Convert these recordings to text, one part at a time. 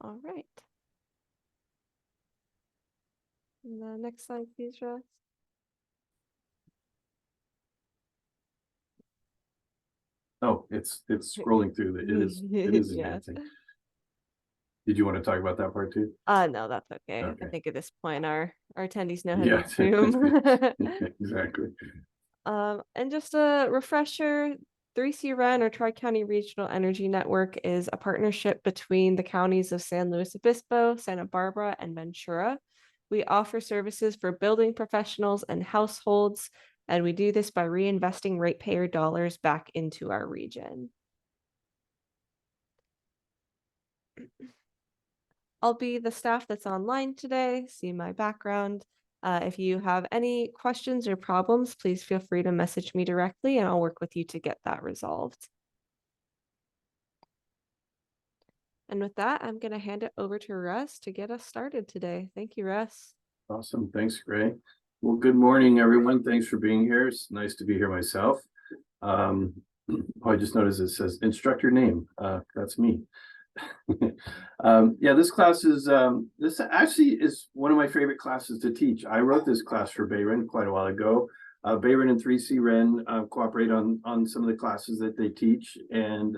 All right. And the next slide, please, Russ. Oh, it's scrolling through. It is Yes. advancing. Did you want to talk about that part too? No, that's okay. I Okay. think at this point our attendees know how to Yeah, use Zoom. exactly. And just a refresher, 3C REN or Tri-County Regional Energy Network is a partnership between the counties of San Luis Obispo, Santa Barbara, and Ventura. We offer services for building professionals and households, and we do this by reinvesting ratepayer dollars back into our region. I'll be the staff that's online today. See my background. If you have any questions or problems, please feel free to message me directly and I'll work with you to get that resolved. And with that, I'm going to hand it over to Russ to get us started today. Thank you, Russ. Awesome. Thanks, Gray. Well, good morning, everyone. Thanks for being here. It's nice to be here myself. I just noticed it says instructor name. That's me. Yeah, this class is this actually is one of my favorite classes to teach. I wrote this class for Bayren quite a while ago. Bayren and 3C REN cooperate on some of the classes that they teach, and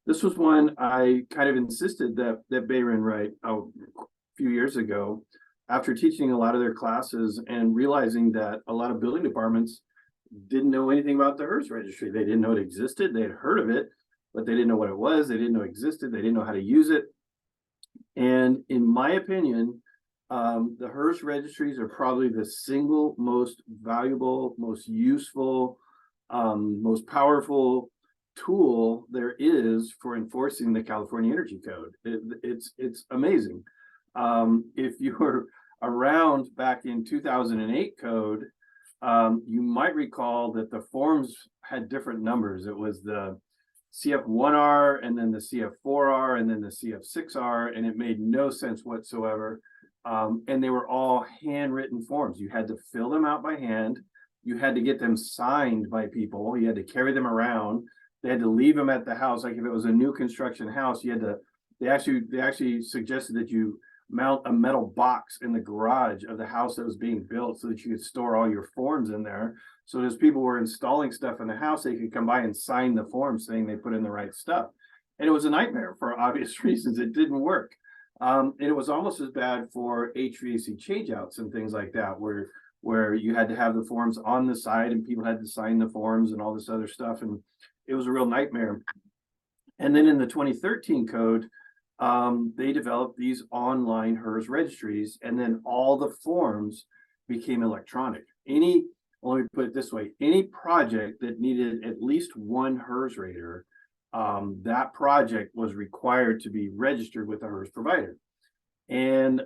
this was one I kind of insisted that Bayren write a few years ago after teaching a lot of their classes and realizing that a lot of building departments didn't know anything about the HERS registry. They didn't know it existed. They had heard of it, but they didn't know what it was. They didn't know it existed. They didn't know how to use it. And in my opinion, the HERS registries are probably the single most valuable, most useful, most powerful tool there is for enforcing the California Energy Code. It's amazing. If you were around back in 2008 code, you might recall that the forms had different numbers. It was the CF1R and then the CF4R and then the CF6R, and it made no sense whatsoever. And they were all handwritten forms. You had to fill them out by hand. You had to get them signed by people. You had to carry them around. They had to leave them at the house. Like if it was a new construction house, you had to, they actually suggested that you mount a metal box in the garage of the house that was being built so that you could store all your forms in there. So as people were installing stuff in the house, they could come by and sign the form saying they put in the right stuff. And it was a nightmare for obvious reasons. It didn't work. And it was almost as bad for HVAC changeouts and things like that, where you had to have the forms on the side and people had to sign the forms and all this other stuff. And it was a real nightmare. And then in the 2013 code, they developed these online HERS registries, and then all the forms became electronic. Let me put it this way, any project that needed at least one HERS rater, that project was required to be registered with the HERS provider. And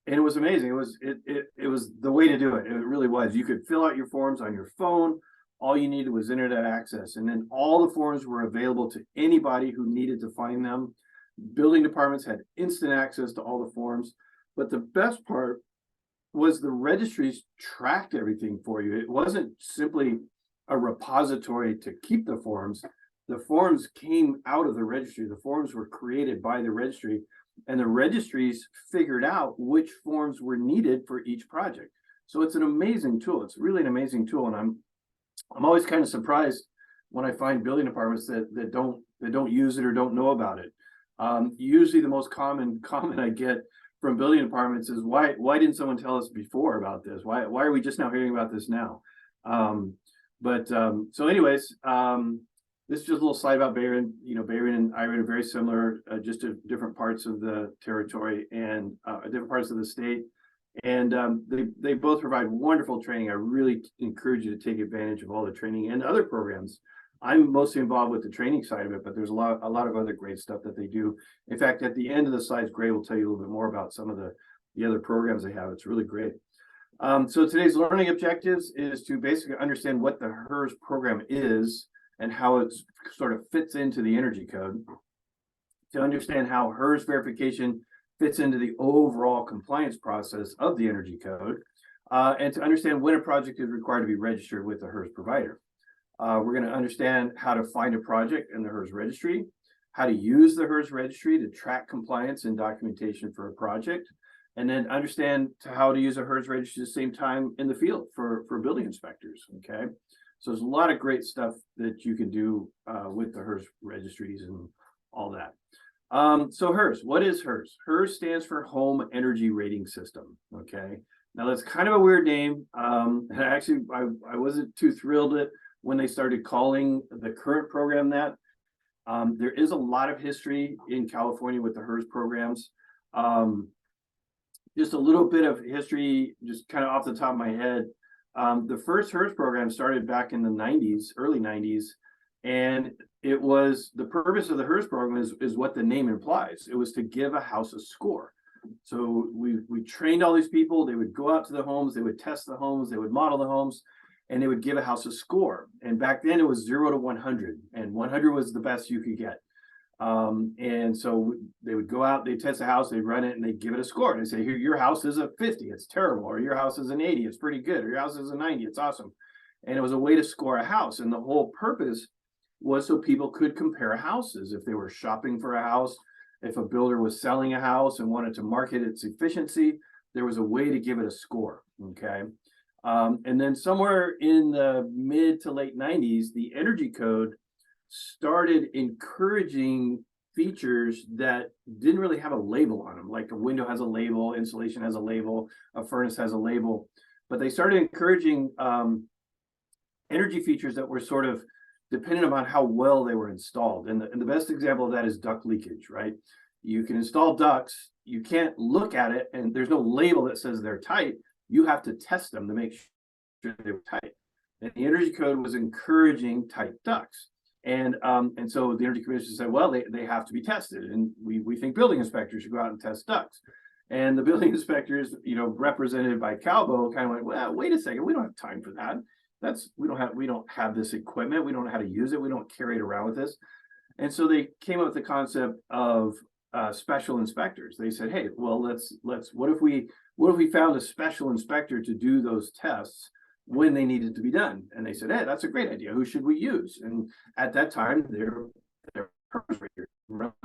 it was amazing. It was the way to do it. It really was. You could fill out your forms on your phone. All you needed was internet access. And then all the forms were available to anybody who needed to find them. Building departments had instant access to all the forms. But the best part was the registries tracked everything for you. It wasn't simply a repository to keep the forms. The forms came out of the registry. The forms were created by the registry, and the registries figured out which forms were needed for each project. So it's an amazing tool. It's really an amazing tool. And I'm always kind of surprised when I find building departments that don't use it or don't know about it. Usually the most common comment I get from building departments is why didn't someone tell us before about this? Why are we just now hearing about this now? So anyways, this is just a little slide about Bayren. You know, Bayren and Iron are very similar, just to different parts of the territory and different parts of the state. And they both provide wonderful training. I really encourage you to take advantage of all the training and other programs. I'm mostly involved with the training side of it, but there's a lot of other great stuff that they do. In fact, at the end of the slides, Gray will tell you a little bit more about some of the other programs they have. It's really great. So today's learning objectives is to basically understand what the HERS program is and how it sort of fits into the energy code, to understand how HERS verification fits into the overall compliance process of the energy code, and to understand when a project is required to be registered with the HERS provider. We're going to understand how to find a project in the HERS registry, how to use the HERS registry to track compliance and documentation for a project, and then understand how to use a HERS registry at the same time in the field for building inspectors. Okay, so there's a lot of great stuff that you can do with the HERS registries and all that. So HERS, what is HERS? HERS stands for Home Energy Rating System. Okay, now that's kind of a weird name. And actually, I wasn't too thrilled when they started calling the current program that. There is a lot of history in California with the HERS programs. Just a little bit of history, just kind of off the top of my head. The first HERS program started back in the 90s, early 90s, and it was, the purpose of the HERS program is what the name implies. It was to give a house a score. So we trained all these people. They would go out to the homes, they would test the homes, they would model the homes, and they would give a house a score. And back then it was 0 to 100, and 100 was the best you could get. And so they would go out, they test the house, they'd run it, and they'd give it a score. And they say, here, your house is a 50, it's terrible. Or your house is an 80, it's pretty good. Or your house is a 90, it's awesome. And it was a way to score a house. And the whole purpose was so people could compare houses. If they were shopping for a house, if a builder was selling a house and wanted to market its efficiency, there was a way to give it a score. Okay. And then somewhere in the mid to late 90s, the Energy Code started encouraging features that didn't really have a label on them. Like a window has a label, insulation has a label, a furnace has a label, but they started encouraging energy features that were sort of dependent upon how well they were installed. And the best example of that is duct leakage, right? You can install ducts, you can't look at it, and there's no label that says they're tight. You have to test them to make sure they were tight. And the Energy Code was encouraging tight ducts. And so the Energy Commission said, well, they have to be tested. And we think building inspectors should go out and test ducts. And the building inspectors, represented by Calbo, kind of went, well, wait a second, we don't have time for that. We don't have this equipment. We don't know how to use it. We don't carry it around with us. And so they came up with the concept of special inspectors. They said, hey, well, what if we found a special inspector to do those tests when they needed to be done? And they said, hey, that's a great idea. Who should we use? And at that time, they're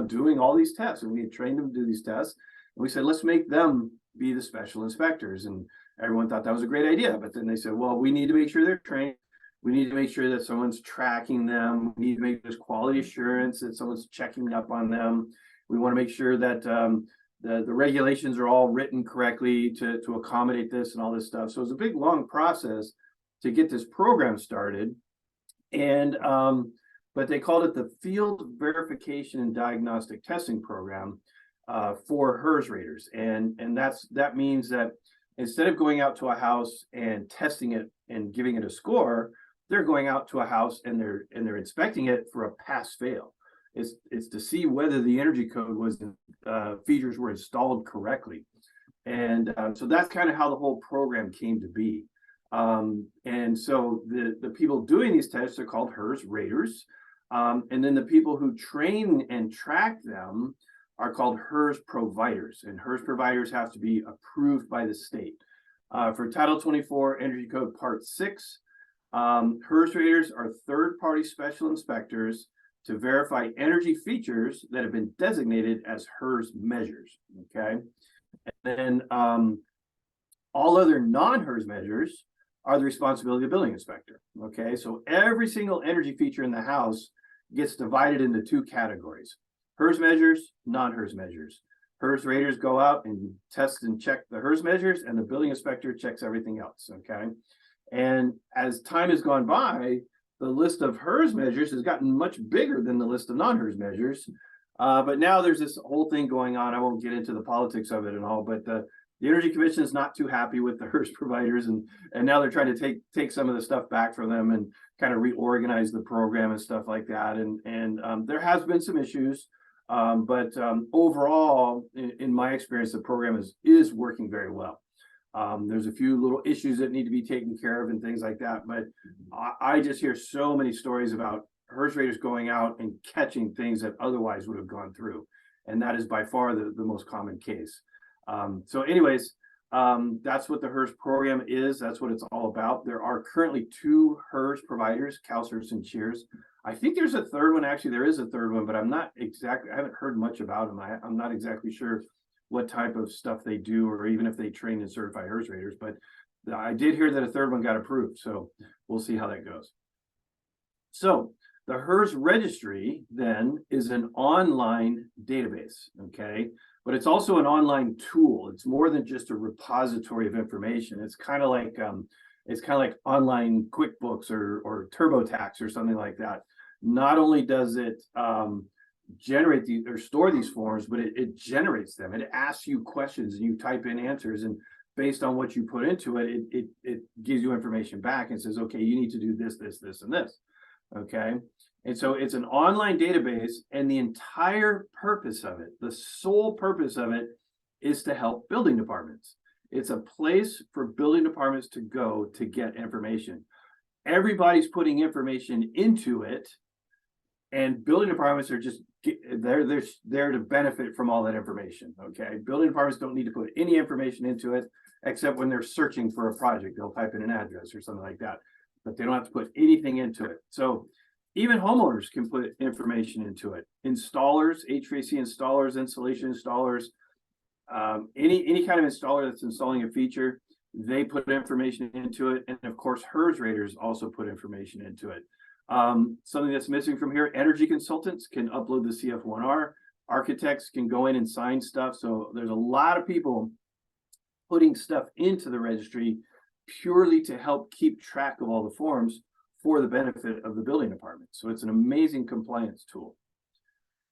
doing all these tests, and we had trained them to do these tests. And we said, let's make them be the special inspectors. And everyone thought that was a great idea. But then they said, well, we need to make sure they're trained. We need to make sure that someone's tracking them. We need to make there's quality assurance that someone's checking up on them. We want to make sure that the regulations are all written correctly to accommodate this and all this stuff. So it was a big, long process to get this program started. And but they called it the Field Verification and Diagnostic Testing Program for HERS raters. And that means that instead of going out to a house and testing it and giving it a score, they're going out to a house and they're inspecting it for a pass-fail. It's to see whether the Energy Code features were installed correctly. And so that's kind of how the whole program came to be. And so the people doing these tests are called HERS raters. And then the people who train and track them are called HERS providers. And HERS providers have to be approved by the state. For Title 24 Energy Code Part 6, HERS raters are third-party special inspectors to verify energy features that have been designated as HERS measures. Okay. And then all other non-HERS measures are the responsibility of the building inspector. Okay. So every single energy feature in the house gets divided into two categories: HERS measures, non-HERS measures. HERS raters go out and test and check the HERS measures, and the building inspector checks everything else. Okay. And as time has gone by, the list of HERS measures has gotten much bigger than the list of non-HERS measures. But now there's this whole thing going on. I won't get into the politics of it and all, but the Energy Commission is not too happy with the HERS providers, and now they're trying to take some of the stuff back from them and kind of reorganize the program and stuff like that. And there has been some issues, but overall, in my experience, the program is working very well. There's a few little issues that need to be taken care of and things like that, but I just hear so many stories about HERS raters going out and catching things that otherwise would have gone through, and that is by far the most common case. So anyways, That's what the HERS program is. That's what it's all about. There are currently 2 HERS providers, CalCERS and Cheers. I think there's a third one. Actually, there is a third one, but I haven't heard much about them. I'm not exactly sure what type of stuff they do, or even if they train and certify HERS raters, but I did hear that a third one got approved. So we'll see how that goes. So the HERS registry then is an online database, okay? But it's also an online tool. It's more than just a repository of information. It's kind of like online QuickBooks or TurboTax or something like that. Not only does it generate or store these forms, but it generates them. It asks you questions and you type in answers, and based on what you put into it, it gives you information back and says, okay, you need to do this, this, this, and this. Okay. And so it's an online database, and the entire purpose of it, the sole purpose of it, is to help building departments. It's a place for building departments to go to get information. Everybody's putting information into it, and building departments are just they're there to benefit from all that information. Okay. Building departments don't need to put any information into it, except when they're searching for a project. They'll type in an address or something like that, but they don't have to put anything into it. So even homeowners can put information into it. Installers, HVAC installers, insulation installers, any kind of installer that's installing a feature, they put information into it. And of course, HERS raters also put information into it. Something that's missing from here, energy consultants can upload the CF1R. Architects can go in and sign stuff. So there's a lot of people putting stuff into the registry purely to help keep track of all the forms for the benefit of the building department. So it's an amazing compliance tool.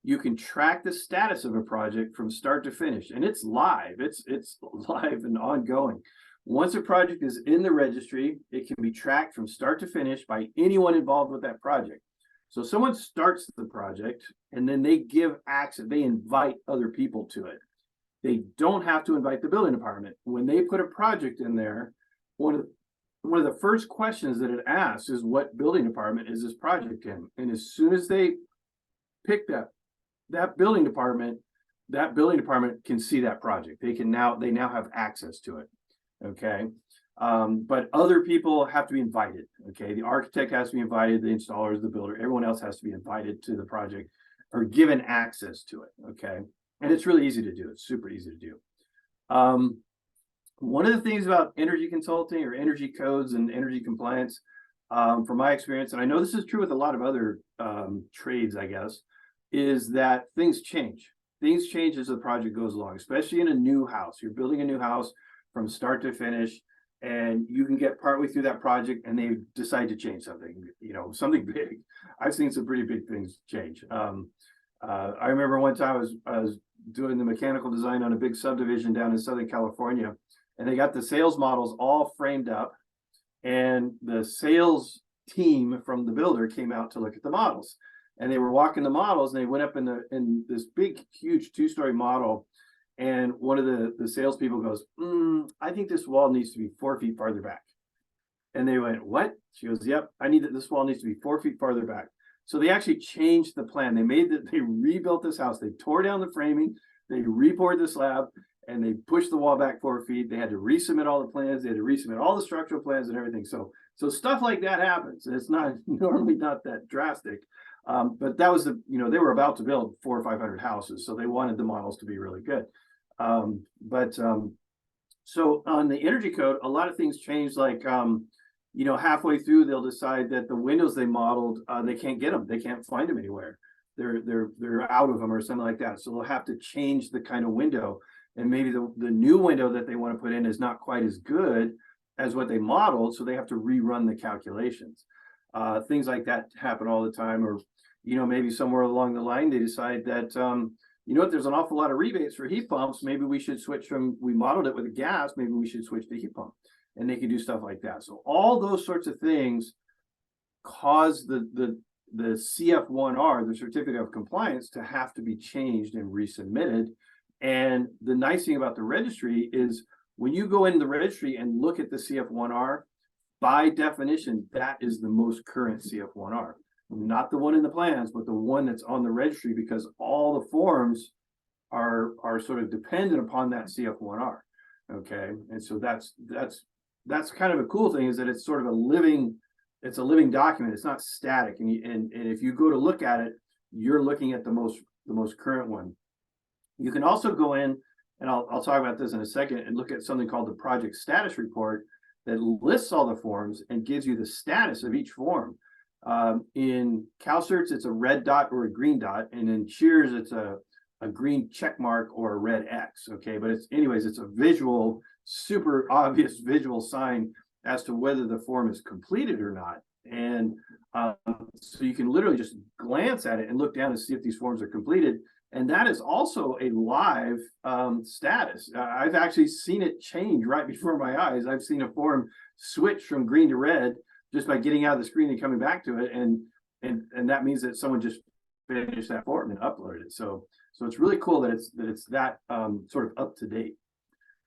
You can track the status of a project from start to finish, and it's live. It's live and ongoing. Once a project is in the registry, it can be tracked from start to finish by anyone involved with that project. So someone starts the project, and then they give access, they invite other people to it. They don't have to invite the building department. When they put a project in there, one of the first questions that it asks is, what building department is this project in? And as soon as they pick that building department can see that project. They now have access to it. Okay. But other people have to be invited. Okay. The architect has to be invited, the installers, the builder, everyone else has to be invited to the project or given access to it. Okay. And it's really easy to do. It's super easy to do. One of the things about energy consulting or energy codes and energy compliance, from my experience, and I know this is true with a lot of other trades, I guess, is that things change. Things change as the project goes along, especially in a new house. You're building a new house from start to finish, and you can get partway through that project and they decide to change something, something big. I've seen some pretty big things change. I remember one time I was doing the mechanical design on a big subdivision down in Southern California, and they got the sales models all framed up, and the sales team from the builder came out to look at the models, and they were walking the models, and they went up in this big, huge 2-story model. And one of the salespeople goes, I think this wall needs to be 4 feet farther back. And they went, what? She goes, yep, this wall needs to be 4 feet farther back. So they actually changed the plan. They rebuilt this house. They tore down the framing, they re-poured the slab, and they pushed the wall back 4 feet. They had to resubmit all the plans. They had to resubmit all the structural plans and everything. So stuff like that happens. And it's not normally not that drastic. But that was they were about to build 400 or 500 houses. So they wanted the models to be really good. So on the energy code, a lot of things changed, like, halfway through, they'll decide that the windows they modeled, they can't get them. They can't find them anywhere. They're out of them or something like that. So they'll have to change the kind of window. And maybe the new window that they want to put in is not quite as good as what they modeled. So they have to rerun the calculations. Things like that happen all the time. Or, maybe somewhere along the line, they decide that, there's an awful lot of rebates for heat pumps. Maybe we should we modeled it with a gas. Maybe we should switch to heat pump, and they can do stuff like that. So all those sorts of things cause the CF1R, the certificate of compliance, to have to be changed and resubmitted. And the nice thing about the registry is when you go in the registry and look at the CF1R, by definition, that is the most current CF1R. Not the one in the plans, but the one that's on the registry, because all the forms are sort of dependent upon that CF1R. Okay, and so that's kind of a cool thing, is that it's sort of a living, it's a living document. It's not static, and if you go to look at it, you're looking at the most current one. You can also go in, and I'll talk about this in a second, and look at something called the project status report that lists all the forms and gives you the status of each form. In CalCerts, it's a red dot or a green dot, and in Cheers, it's a green check mark or a red X. Okay, but it's a visual, super obvious visual sign as to whether the form is completed or not. And so you can literally just glance at it and look down and see if these forms are completed. And that is also a live status. I've actually seen it change right before my eyes. I've seen a form switch from green to red just by getting out of the screen and coming back to it. And that means that someone just finished that form and uploaded it. So it's really cool that it's that sort of up to date.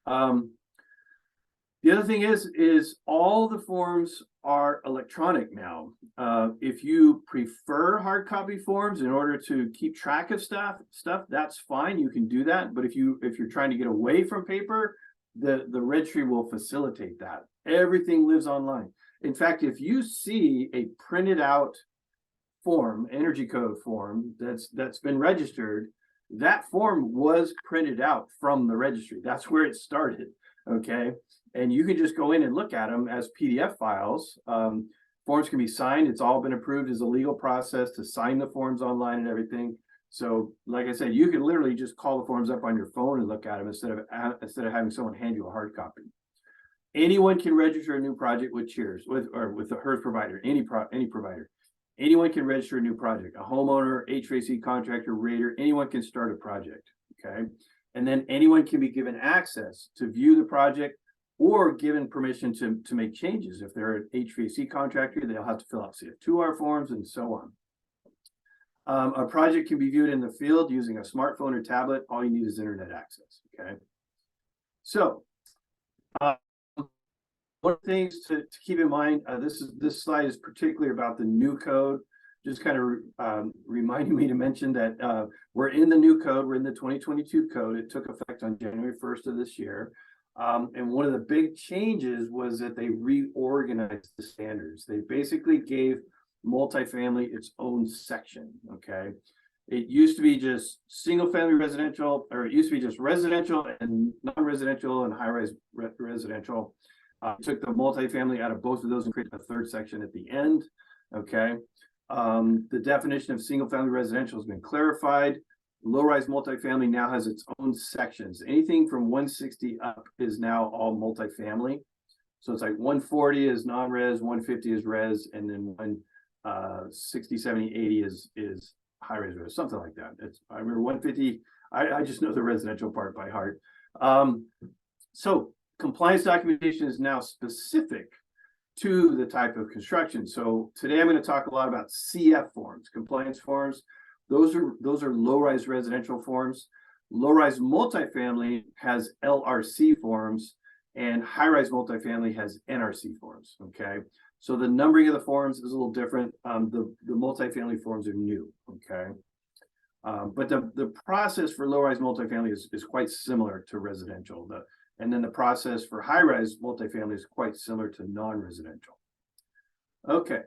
The other thing is all the forms are electronic now. If you prefer hard copy forms in order to keep track of stuff, that's fine. You can do that. But if you're trying to get away from paper, the registry will facilitate that. Everything lives online. In fact, if you see a printed out form, energy code form that's been registered, that form was printed out from the registry. That's where it started. Okay, and you can just go in and look at them as PDF files. Forms can be signed. It's all been approved as a legal process to sign the forms online and everything. So, like I said, you can literally just call the forms up on your phone and look at them instead of having someone hand you a hard copy. Anyone can register a new project with Cheers, with the HERS provider, any provider. Anyone can register a new project. A homeowner, HVAC contractor, rater, anyone can start a project. Okay. And then anyone can be given access to view the project or given permission to make changes. If they're an HVAC contractor, they'll have to fill out CF2R forms and so on. A project can be viewed in the field using a smartphone or tablet. All you need is internet access. Okay. So one of the things to keep in mind, this slide is particularly about the new code. Just kind of reminding me to mention that we're in the new code. We're in the 2022 code. It took effect on January 1st of this year. And one of the big changes was that they reorganized the standards. They basically gave multifamily its own section. Okay. It used to be just single family residential, or it used to be just residential and non-residential and high-rise residential. Took the multifamily out of both of those and created a third section at the end. Okay. The definition of single family residential has been clarified. Low-rise multifamily now has its own sections. Anything from 160 up is now all multifamily. So it's like 140 is non-res, 150 is res, and then 160, 70, 80 is high-res res, something like that. I remember 150. I just know the residential part by heart. So compliance documentation is now specific to the type of construction. So today I'm going to talk a lot about CF forms, compliance forms. Those are low-rise residential forms. Low-rise multifamily has LRC forms, and high-rise multifamily has NRC forms. Okay, so the numbering of the forms is a little different. The multifamily forms are new. Okay, but the process for low-rise multifamily is quite similar to residential. And then the process for high-rise multifamily is quite similar to non-residential. Okay,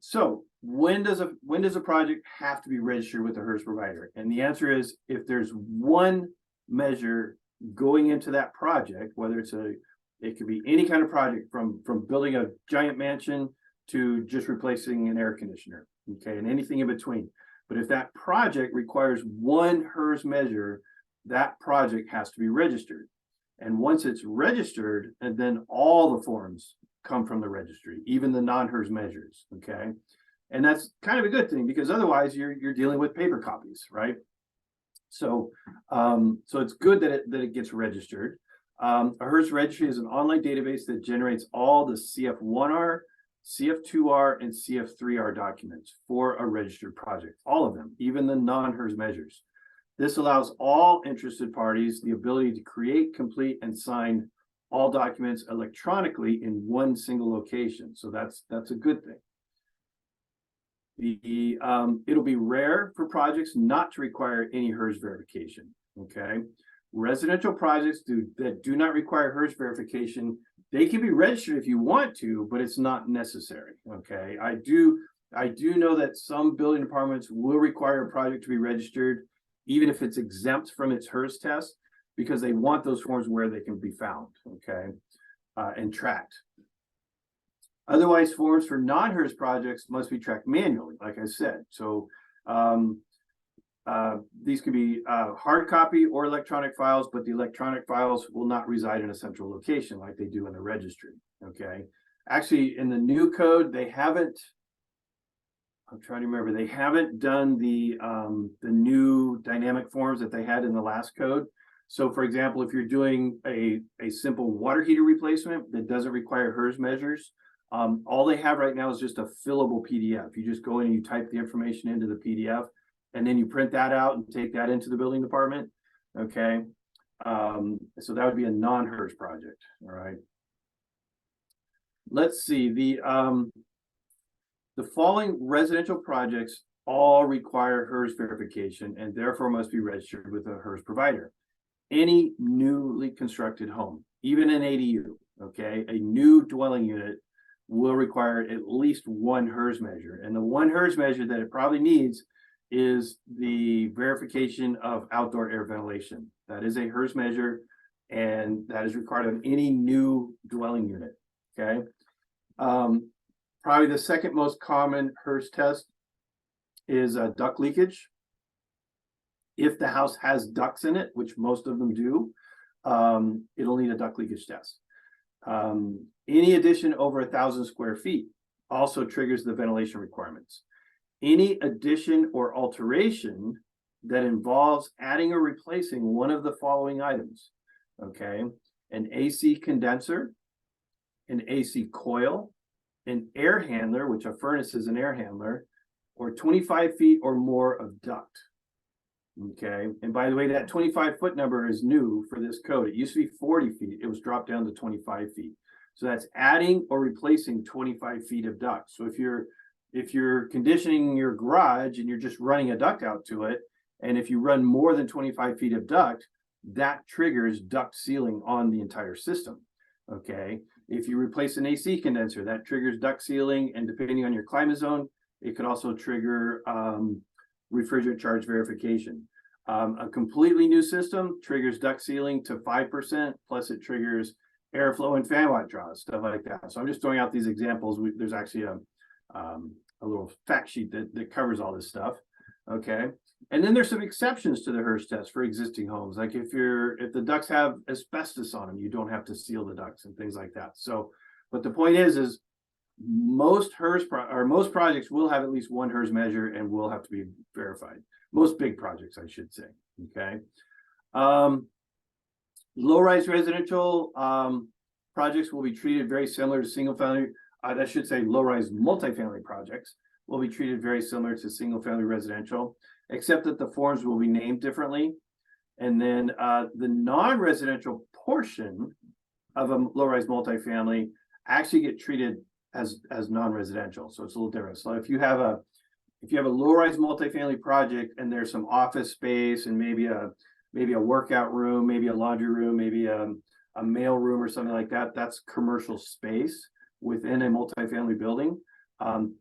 so when does a project have to be registered with the HERS provider? And the answer is if there's one measure going into that project, whether it could be any kind of project from building a giant mansion to just replacing an air conditioner, okay, and anything in between. But if that project requires one HERS measure, that project has to be registered. And once it's registered, and then all the forms come from the registry, even the non-HERS measures, okay? And that's kind of a good thing because otherwise you're dealing with paper copies, right? So so it's good that it gets registered. A HERS registry is an online database that generates all the CF1R, CF2R, and CF3R documents for a registered project, all of them, even the non-HERS measures. This allows all interested parties the ability to create, complete, and sign all documents electronically in one single location. So that's a good thing. It'll be rare for projects not to require any HERS verification. Okay. residential projects that do not require HERS verification, they can be registered if you want to, but it's not necessary. Okay, I do know that some building departments will require a project to be registered, even if it's exempt from its HERS test, because they want those forms where they can be found, okay, and tracked. Otherwise, forms for non-HERS projects must be tracked manually, like I said. So these could be hard copy or electronic files, but the electronic files will not reside in a central location like they do in the registry. Okay. Actually, in the new code, they haven't. I'm trying to remember. They haven't done the new dynamic forms that they had in the last code. So, for example, if you're doing a simple water heater replacement that doesn't require HERS measures, all they have right now is just a fillable PDF. You just go in and you type the information into the PDF, and then you print that out and take that into the building department. Okay. So that would be a non-HERS project. All right. Let's see. The following residential projects all require HERS verification and therefore must be registered with a HERS provider. Any newly constructed home, even an ADU, okay, a new dwelling unit will require at least one HERS measure. And the one HERS measure that it probably needs is the verification of outdoor air ventilation. That is a HERS measure, and that is required of any new dwelling unit, okay? Probably the second most common HERS test is duct leakage. If the house has ducts in it, which most of them do, it'll need a duct leakage test. Any addition over 1,000 square feet also triggers the ventilation requirements. Any addition or alteration that involves adding or replacing one of the following items, okay? An AC condenser, an AC coil, an air handler, which a furnace is an air handler, or 25 feet or more of duct. Okay, and by the way, that 25-foot number is new for this code. It used to be 40 feet. It was dropped down to 25 feet. So that's adding or replacing 25 feet of duct. So if you're conditioning your garage and you're just running a duct out to it, and if you run more than 25 feet of duct, that triggers duct sealing on the entire system. Okay, if you replace an AC condenser, that triggers duct sealing, and depending on your climate zone, it could also trigger refrigerant charge verification. A completely new system triggers duct sealing to 5%, plus it triggers airflow and fan watt draws, stuff like that. So I'm just throwing out these examples. There's actually a little fact sheet that covers all this stuff. Okay, and then there's some exceptions to the HERS test for existing homes. Like if the ducts have asbestos on them, you don't have to seal the ducts and things like that. So, but the point is most most projects will have at least one HERS measure and will have to be verified. Most big projects, I should say. Okay. Low-rise residential projects will be treated very similar to single-family. I should say low-rise multifamily projects will be treated very similar to single-family residential, except that the forms will be named differently. And then the non-residential portion of a low-rise multifamily actually get treated as non-residential. So it's a little different. So if you have a low-rise multifamily project and there's some office space and maybe a workout room, maybe a laundry room, maybe a mail room or something like that, that's commercial space within a multifamily building.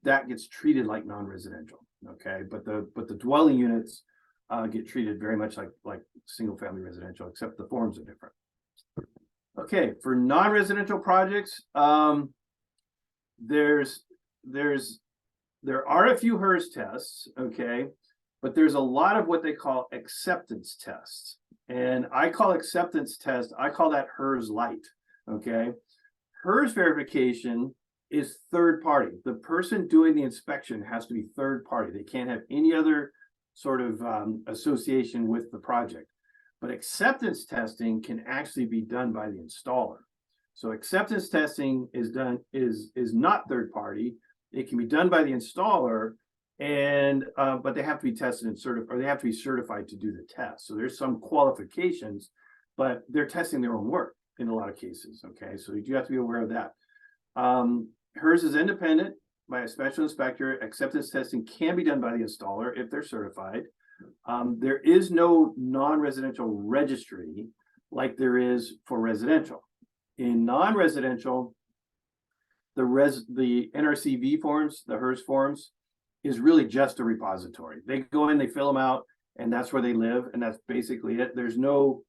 That gets treated like non-residential. Okay, but the dwelling units get treated very much like single-family residential, except the forms are different. Okay, for non-residential projects, there are a few HERS tests, okay, but there's a lot of what they call acceptance tests. And I call acceptance test, I call that HERS light, okay? HERS verification is third party. The person doing the inspection has to be third party. They can't have any other sort of association with the project. But acceptance testing can actually be done by the installer. So acceptance testing is not third party. It can be done by the installer, and but they have to be tested and certified, or they have to be certified to do the test. So there's some qualifications, but they're testing their own work in a lot of cases. Okay, so you do have to be aware of that. HERS is independent by a special inspector. Acceptance testing can be done by the installer if they're certified. There is no non-residential registry like there is for residential. In non-residential, the NRCV forms, the HERS forms, is really just a repository. They go in, they fill them out, and that's where they live, and that's basically it. There's no,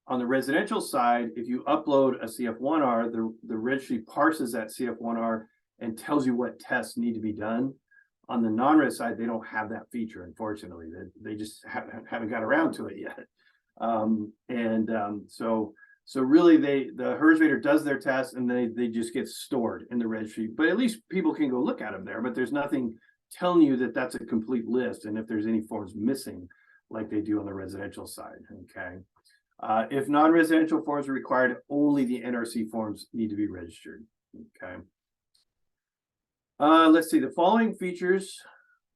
on the residential side, if you upload a CF1R, the registry parses that CF1R and tells you what tests need to be done. On the non-res side, they don't have that feature, unfortunately. They just haven't got around to it yet. So really, the HERS rater does their test, and they just get stored in the registry. But at least people can go look at them there. But there's nothing telling you that that's a complete list, and if there's any forms missing, like they do on the residential side. Okay. If non-residential forms are required, only the NRC forms need to be registered. Okay. Let's see, the following features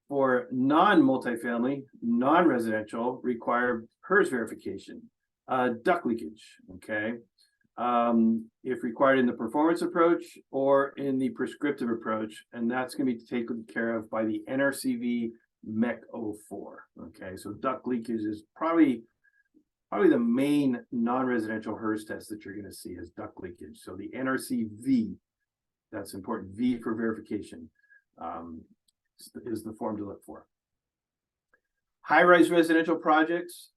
for non-multifamily, non-residential require HERS verification. Duct leakage, okay? If required in the performance approach or in the prescriptive approach, and that's going to be taken care of by the NRCV MEC 04. Okay, so duct leakage is probably the main non-residential HERS test that you're going to see is duct leakage. So the NRCV, that's important, V for verification, is the form to look for. High-rise residential projects,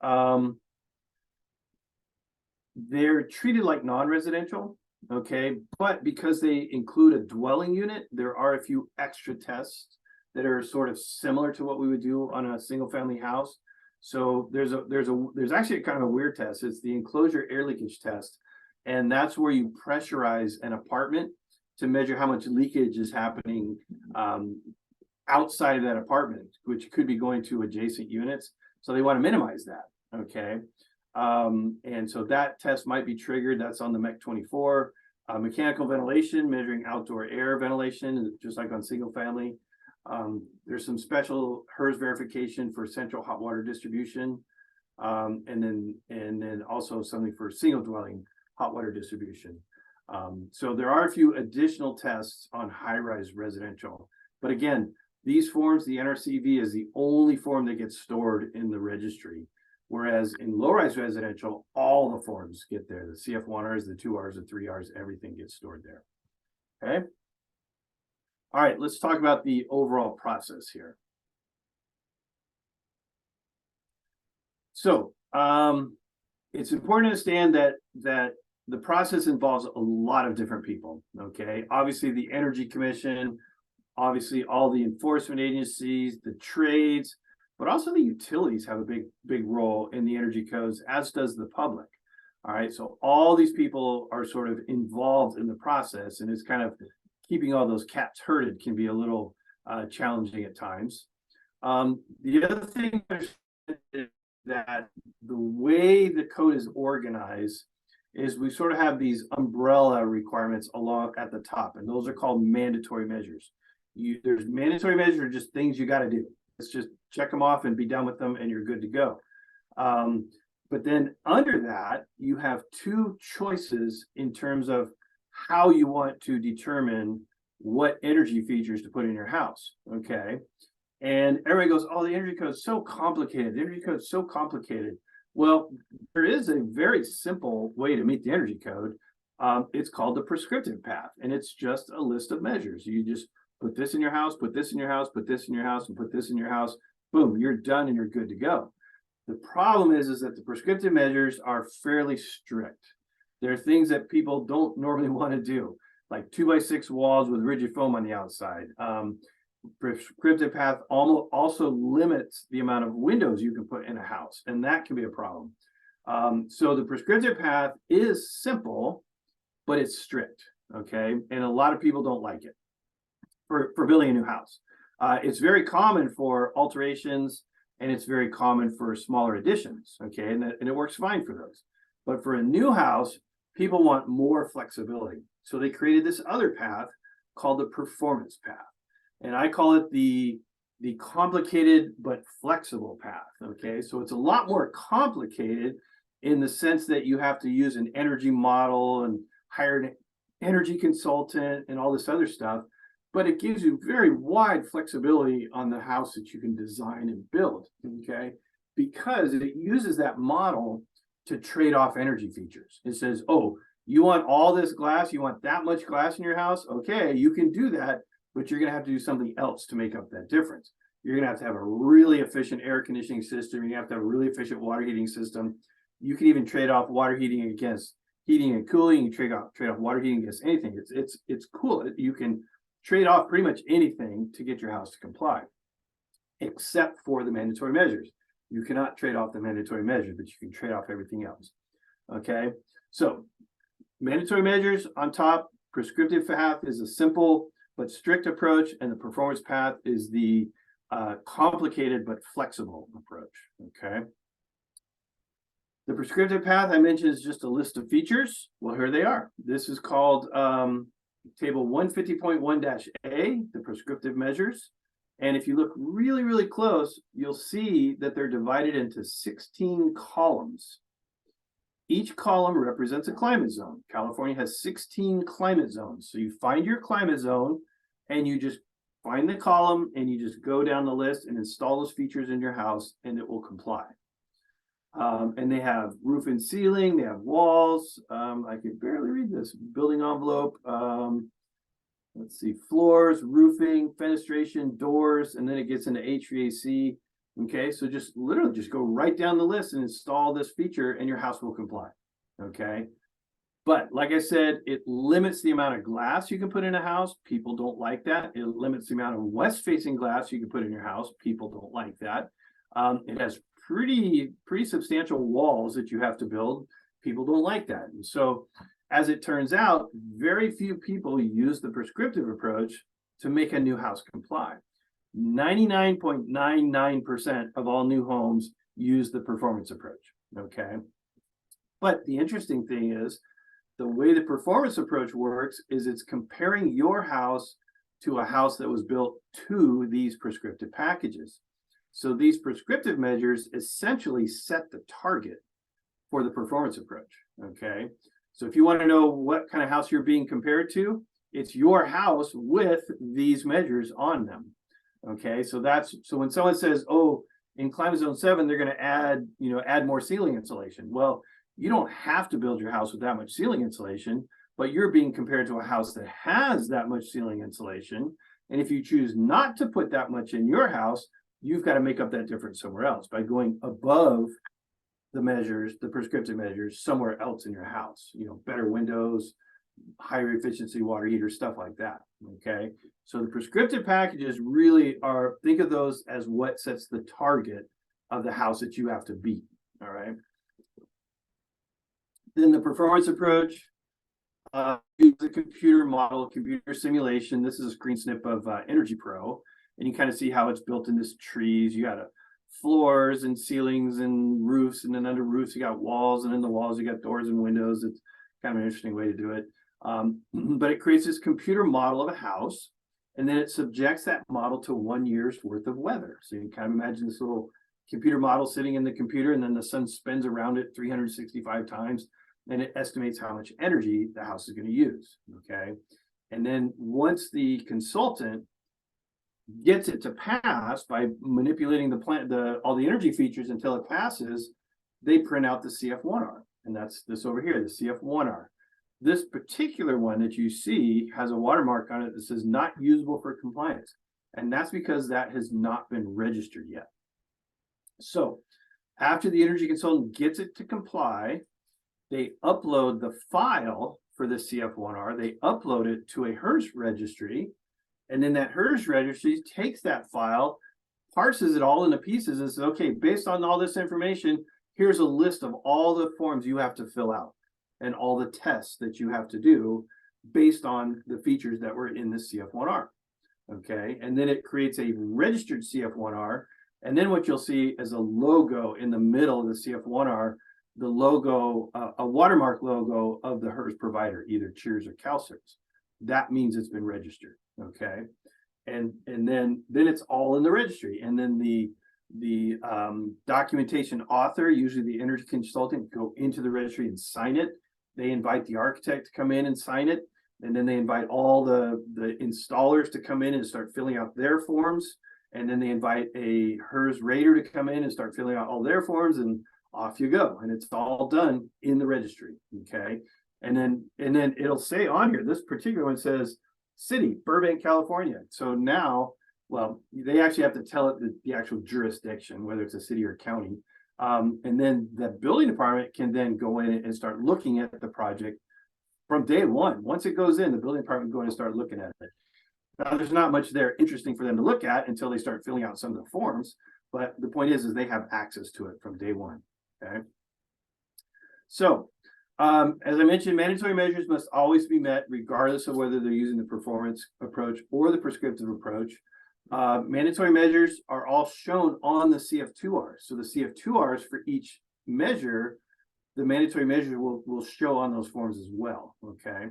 they're treated like non-residential, okay? But because they include a dwelling unit, there are a few extra tests that are sort of similar to what we would do on a single-family house. So there's actually a kind of a weird test. It's the enclosure air leakage test, and that's where you pressurize an apartment to measure how much leakage is happening outside of that apartment, which could be going to adjacent units. So they want to minimize that, okay? And so that test might be triggered. That's on the MEC 24. Mechanical ventilation, measuring outdoor air ventilation, just like on single family. There's some special HERS verification for central hot water distribution, and then also something for single dwelling hot water distribution. So there are a few additional tests on high-rise residential, but again, these forms, the NRCV is the only form that gets stored in the registry. Whereas in low-rise residential, all the forms get there. The CF1Rs, the 2Rs, the 3Rs, everything gets stored there. Okay. All right, let's talk about the overall process here. So it's important to understand that the process involves a lot of different people. Okay, obviously the Energy Commission, obviously all the enforcement agencies, the trades, but also the utilities have a big role in the energy codes, as does the public. All right, so all these people are sort of involved in the process, and it's kind of keeping all those cats herded can be a little challenging at times. The other thing is that the way the code is organized is we sort of have these umbrella requirements along at the top, and those are called mandatory measures. There's mandatory measures are just things you got to do. It's just check them off and be done with them, and you're good to go. But then under that, you have two choices in terms of how you want to determine what energy features to put in your house. Okay. And everybody goes, oh, the energy code is so complicated. The energy code is so complicated. Well, there is a very simple way to meet the energy code. It's called the prescriptive path, and it's just a list of measures. You just put this in your house, put this in your house, put this in your house, and put this in your house. Boom, you're done and you're good to go. The problem is that the prescriptive measures are fairly strict. There are things that people don't normally want to do, like 2x6 walls with rigid foam on the outside. Prescriptive path also limits the amount of windows you can put in a house, and that can be a problem. So the prescriptive path is simple, but it's strict, okay? And a lot of people don't like it for building a new house. It's very common for alterations, and it's very common for smaller additions, okay? And it works fine for those. But for a new house, people want more flexibility. So they created this other path called the performance path. And I call it the complicated but flexible path, okay? So it's a lot more complicated in the sense that you have to use an energy model and hire an energy consultant and all this other stuff, but it gives you very wide flexibility on the house that you can design and build, okay? because it uses that model to trade off energy features. It says, oh, you want all this glass, you want that much glass in your house? Okay, you can do that, but you're going to have to do something else to make up that difference. You're going to have a really efficient air conditioning system. You're going to have a really efficient water heating system. You can even trade off water heating against heating and cooling. You trade off water heating against anything. It's cool. You can trade off pretty much anything to get your house to comply, except for the mandatory measures. You cannot trade off the mandatory measures, but you can trade off everything else. Okay, so mandatory measures on top, prescriptive path is a simple but strict approach, and the performance path is the complicated but flexible approach. Okay. The prescriptive path I mentioned is just a list of features. Well, here they are. This is called table 150.1-A, the prescriptive measures. And if you look really, really close, you'll see that they're divided into 16 columns. Each column represents a climate zone. California has 16 climate zones. So you find your climate zone and you just find the column and you just go down the list and install those features in your house and it will comply. And they have roof and ceiling, they have walls. I can barely read this. Building envelope, let's see, floors, roofing, fenestration, doors, and then it gets into HVAC. Okay, so just literally just go right down the list and install this feature and your house will comply. Okay, but like I said, it limits the amount of glass you can put in a house. People don't like that. It limits the amount of west-facing glass you can put in your house. People don't like that. It has pretty substantial walls that you have to build. People don't like that. And so as it turns out, very few people use the prescriptive approach to make a new house comply. 99.99% of all new homes use the performance approach. Okay. But the interesting thing is the way the performance approach works is it's comparing your house to a house that was built to these prescriptive packages. So these prescriptive measures essentially set the target for the performance approach. Okay. So if you want to know what kind of house you're being compared to, it's your house with these measures on them. Okay. So when someone says, oh, in climate zone 7, they're going to add more ceiling insulation. Well, you don't have to build your house with that much ceiling insulation, but you're being compared to a house that has that much ceiling insulation. And if you choose not to put that much in your house, you've got to make up that difference somewhere else by going above the measures, the prescriptive measures, somewhere else in your house. Better windows, higher efficiency water heaters, stuff like that. Okay. So the prescriptive packages really are, think of those as what sets the target of the house that you have to beat. All right. Then the performance approach, uses a computer model, computer simulation. This is a screen snip of Energy Pro. And you kind of see how it's built in this trees. You got floors and ceilings and roofs, and then under roofs you got walls, and in the walls you got doors and windows. It's kind of an interesting way to do it. But it creates this computer model of a house, and then it subjects that model to 1 year's worth of weather. So you can kind of imagine this little computer model sitting in the computer, and then the sun spins around it 365 times, and it estimates how much energy the house is going to use. Okay. And then once the consultant gets it to pass by manipulating all the energy features until it passes, they print out the CF1R. And that's this over here, the CF1R. This particular one that you see has a watermark on it that says not usable for compliance. And that's because that has not been registered yet. So after the energy consultant gets it to comply, they upload the file for the CF1R. They upload it to a HERS registry. And then that HERS registry takes that file, parses it all into pieces and says, okay, based on all this information, here's a list of all the forms you have to fill out and all the tests that you have to do based on the features that were in the CF1R. Okay. And then it creates a registered CF1R. And then what you'll see is a logo in the middle of the CF1R, the logo, a watermark logo of the HERS provider, either Cheers or CalCERS. That means it's been registered. Okay. And then it's all in the registry. And then the documentation author, usually the energy consultant, go into the registry and sign it. They invite the architect to come in and sign it. And then they invite all the installers to come in and start filling out their forms. and then they invite a HERS rater to come in and start filling out all their forms, and off you go. And it's all done in the registry. Okay. And then it'll say on here, this particular one says city, Burbank, California. So now, well, they actually have to tell it the actual jurisdiction, whether it's a city or county. And then the building department can then go in and start looking at the project from day one. Once it goes in, the building department go in and start looking at it. Now, there's not much there interesting for them to look at until they start filling out some of the forms. But the point is they have access to it from day one. Okay. So, as I mentioned, mandatory measures must always be met regardless of whether they're using the performance approach or the prescriptive approach. Mandatory measures are all shown on the CF2R. So the CF2Rs for each measure, the mandatory measure will show on those forms as well. Okay.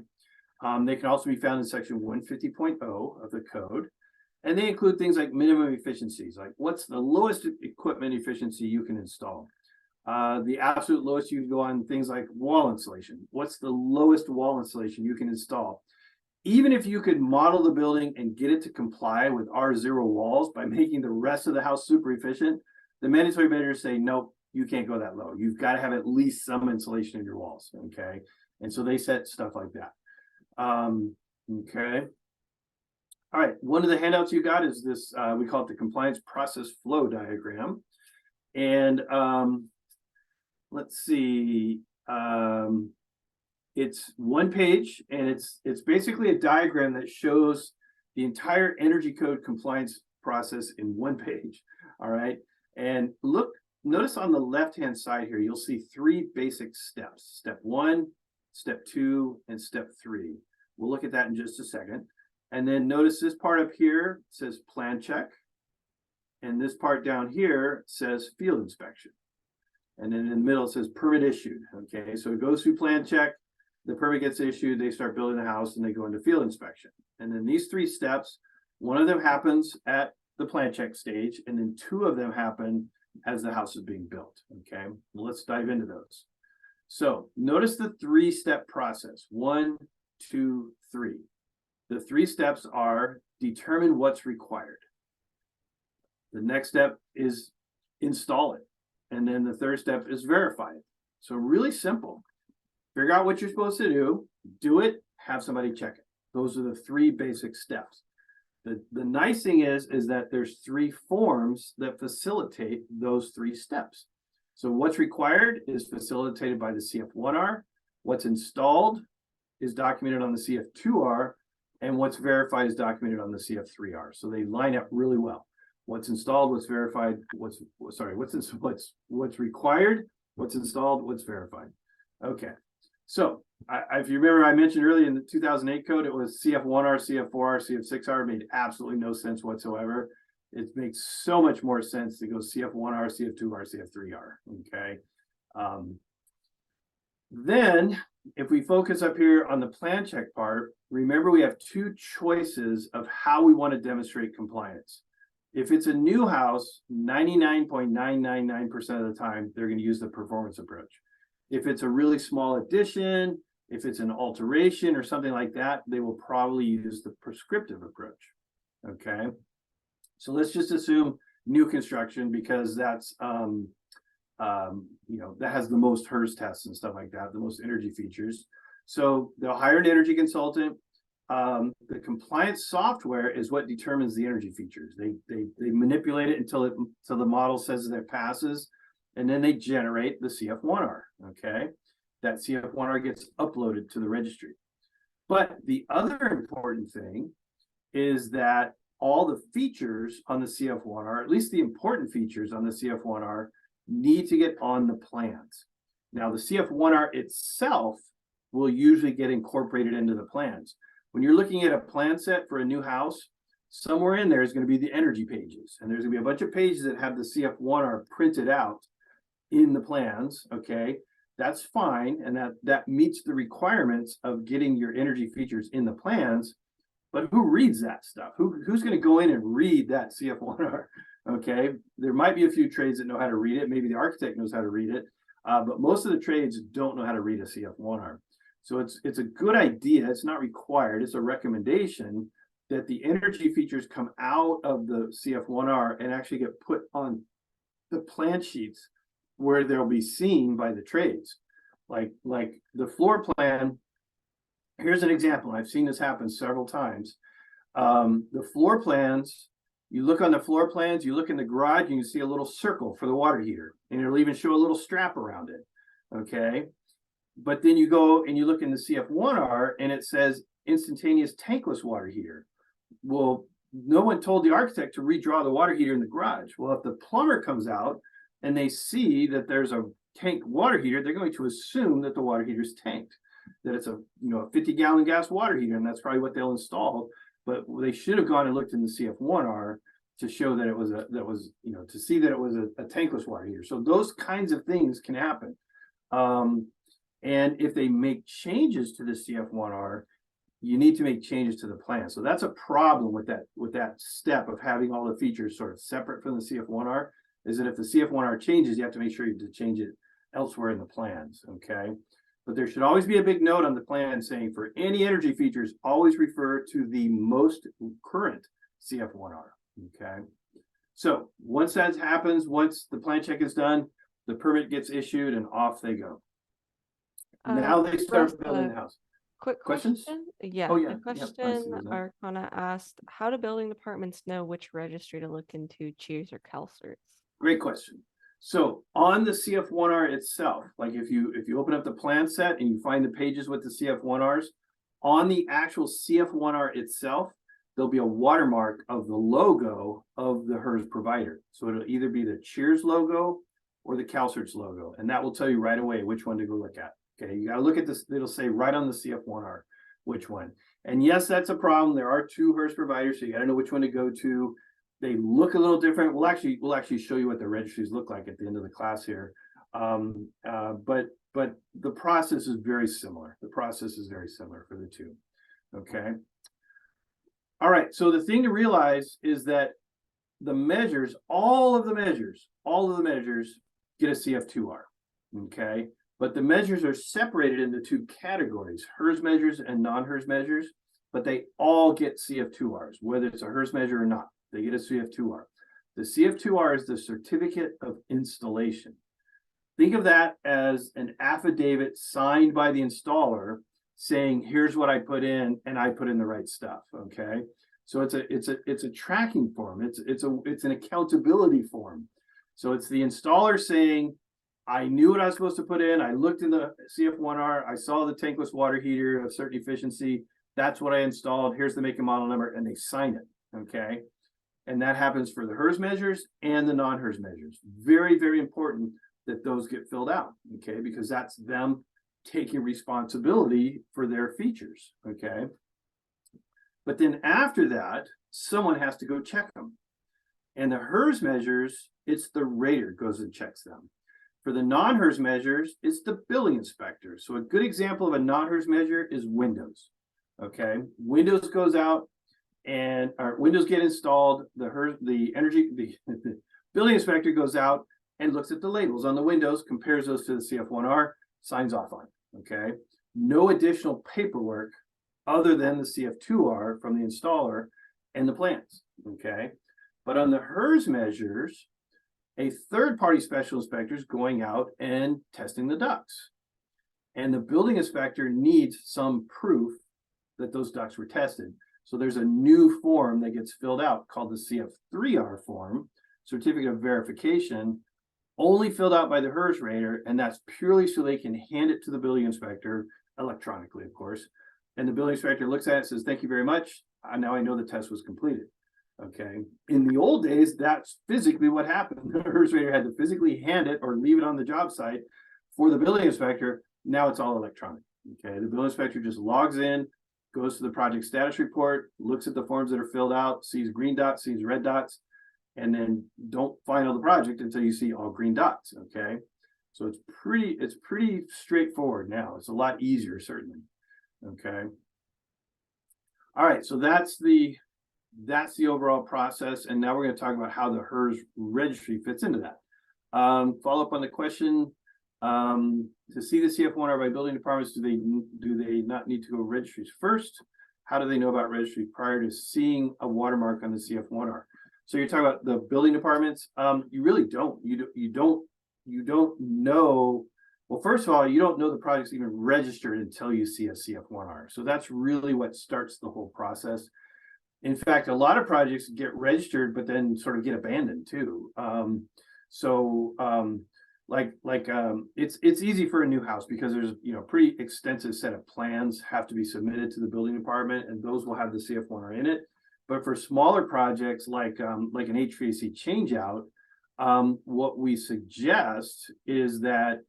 They can also be found in section 150.0 of the code. And they include things like minimum efficiencies, like what's the lowest equipment efficiency you can install. The absolute lowest, you can go on things like wall insulation. What's the lowest wall insulation you can install? Even if you could model the building and get it to comply with R0 walls by making the rest of the house super efficient, the mandatory measures say, nope, you can't go that low. You've got to have at least some insulation in your walls, okay? And so they set stuff like that. Okay. All right, one of the handouts you got is this, we call it the compliance process flow diagram. And let's see, it's one page, and it's basically a diagram that shows the entire energy code compliance process in one page. All right, and notice on the left-hand side here, you'll see three basic steps: step 1, step 2, and step 3. We'll look at that in just a second. And then notice this part up here says plan check, and this part down here says field inspection. And then in the middle it says permit issued. Okay, so it goes through plan check, the permit gets issued, they start building the house, and they go into field inspection. And then these three steps, one of them happens at the plan check stage, and then two of them happen as the house is being built. Okay, well, let's dive into those. So notice the three-step process: 1, 2, 3. The three steps are determine what's required. The next step is install it. And then the third step is verify it. So really simple. Figure out what you're supposed to do it, have somebody check it. Those are the three basic steps. The nice thing is that there's three forms that facilitate those three steps. So what's required is facilitated by the CF1R. What's installed is documented on the CF2R, and what's verified is documented on the CF3R. So they line up really well. What's installed, what's verified, what's required, what's installed, what's verified. Okay. So if you remember, I mentioned earlier in the 2008 code, it was CF1R, CF4R, CF6R. It made absolutely no sense whatsoever. It makes so much more sense to go CF1R, CF2R, CF3R. Okay. Then if we focus up here on the plan check part, remember we have two choices of how we want to demonstrate compliance. If it's a new house, 99.999% of the time, they're going to use the performance approach. If it's a really small addition, if it's an alteration or something like that, they will probably use the prescriptive approach. Okay. So let's just assume new construction, because that's, that has the most HERS tests and stuff like that, the most energy features. So they'll hire an energy consultant. The compliance software is what determines the energy features. They manipulate it until the model says that it passes, and then they generate the CF1R. Okay, that CF1R gets uploaded to the registry. But the other important thing is that all the features on the CF1R, at least the important features on the CF1R, need to get on the plans. Now, the CF1R itself will usually get incorporated into the plans. When you're looking at a plan set for a new house, somewhere in there is going to be the energy pages, and there's going to be a bunch of pages that have the CF1R printed out in the plans. Okay, that's fine, and that meets the requirements of getting your energy features in the plans. But who reads that stuff? Who's going to go in and read that CF1R? Okay, there might be a few trades that know how to read it. Maybe the architect knows how to read it, but most of the trades don't know how to read a CF1R. So it's a good idea. It's not required. It's a recommendation that the energy features come out of the CF1R and actually get put on the plan sheets where they'll be seen by the trades. Like the floor plan, here's an example. I've seen this happen several times. The floor plans, you look on the floor plans, you look in the garage, and you see a little circle for the water heater, and it'll even show a little strap around it. Okay. But then you go and you look in the CF1R and it says instantaneous tankless water heater. Well, no one told the architect to redraw the water heater in the garage. Well, if the plumber comes out and they see that there's a tank water heater, they're going to assume that the water heater is tanked, that it's a 50-gallon gas water heater, and that's probably what they'll install. But they should have gone and looked in the CF1R to show that it was to see that it was a tankless water heater. So those kinds of things can happen. And if they make changes to the CF1R, you need to make changes to the plan. So that's a problem with that step of having all the features sort of separate from the CF1R, is that if the CF1R changes, you have to make sure to change it elsewhere in the plans, okay? But there should always be a big note on the plan saying for any energy features, always refer to the most current CF1R, okay? So once that happens, once the plan check is done, the permit gets issued and off they go. Now they start building the house. Quick Questions? question. Yeah, Oh, yeah. the Yep, I see question those now. Arcana asked, how do building departments know which registry to look into, CHERS or CalCERS? Great question. So on the CF1R itself, like if you open up the plan set and you find the pages with the CF1Rs, on the actual CF1R itself, there'll be a watermark of the logo of the HERS provider. So it'll either be the CHERS logo or the CalCERS logo, and that will tell you right away which one to go look at. Okay, you got to look at this. It'll say right on the CF1R which one. And yes, that's a problem. There are two HERS providers, so you got to know which one to go to. They look a little different. We'll actually show you what the registries look like at the end of the class here. But the process is very similar. The process is very similar for the two. Okay. All right. So the thing to realize is that the measures, all of the measures get a CF2R. Okay. But the measures are separated into two categories, HERS measures and non-HERS measures, but they all get CF2Rs, whether it's a HERS measure or not. They get a CF2R. The CF2R is the certificate of installation. Think of that as an affidavit signed by the installer saying, here's what I put in, and I put in the right stuff. Okay. So it's a tracking form. It's an accountability form. So it's the installer saying, I knew what I was supposed to put in. I looked in the CF1R. I saw the tankless water heater of certain efficiency. That's what I installed. Here's the make and model number, and they sign it. Okay. And that happens for the HERS measures and the non-HERS measures. Very, very important that those get filled out. Okay. Because that's them taking responsibility for their features. Okay. But then after that, someone has to go check them. And the HERS measures, it's the rater goes and checks them. For the non-HERS measures, it's the building inspector. So a good example of a non-HERS measure is windows. Okay, windows goes out and our windows get installed. The building inspector goes out and looks at the labels on the windows, compares those to the CF1R, signs off on it. Okay, no additional paperwork other than the CF2R from the installer and the plans. Okay, but on the HERS measures, a third-party special inspector is going out and testing the ducts. And the building inspector needs some proof that those ducts were tested. So there's a new form that gets filled out called the CF3R form, Certificate of Verification, only filled out by the HERS rater, and that's purely so they can hand it to the building inspector electronically, of course. And the building inspector looks at it and says, thank you very much. Now I know the test was completed. Okay. In the old days, that's physically what happened. The HERS rater had to physically hand it or leave it on the job site for the building inspector. Now it's all electronic. Okay. The building inspector just logs in, goes to the project status report, looks at the forms that are filled out, sees green dots, sees red dots, and then don't final the project until you see all green dots. Okay. So it's pretty straightforward now. It's a lot easier, certainly. Okay. All right. So that's the overall process. And now we're going to talk about how the HERS registry fits into that. Follow up on the question, to see the CF1R by building departments, do they not need to go registries first? how do they know about registry prior to seeing a watermark on the CF1R? So you're talking about the building departments. You really don't. You don't know. Well, first of all, you don't know the project's even registered until you see a CF1R. So that's really what starts the whole process. In fact, a lot of projects get registered, but then sort of get abandoned too. It's easy for a new house because there's pretty extensive set of plans have to be submitted to the building department, and those will have the CF1R in it. But for smaller projects like an HVAC changeout, what we suggest is that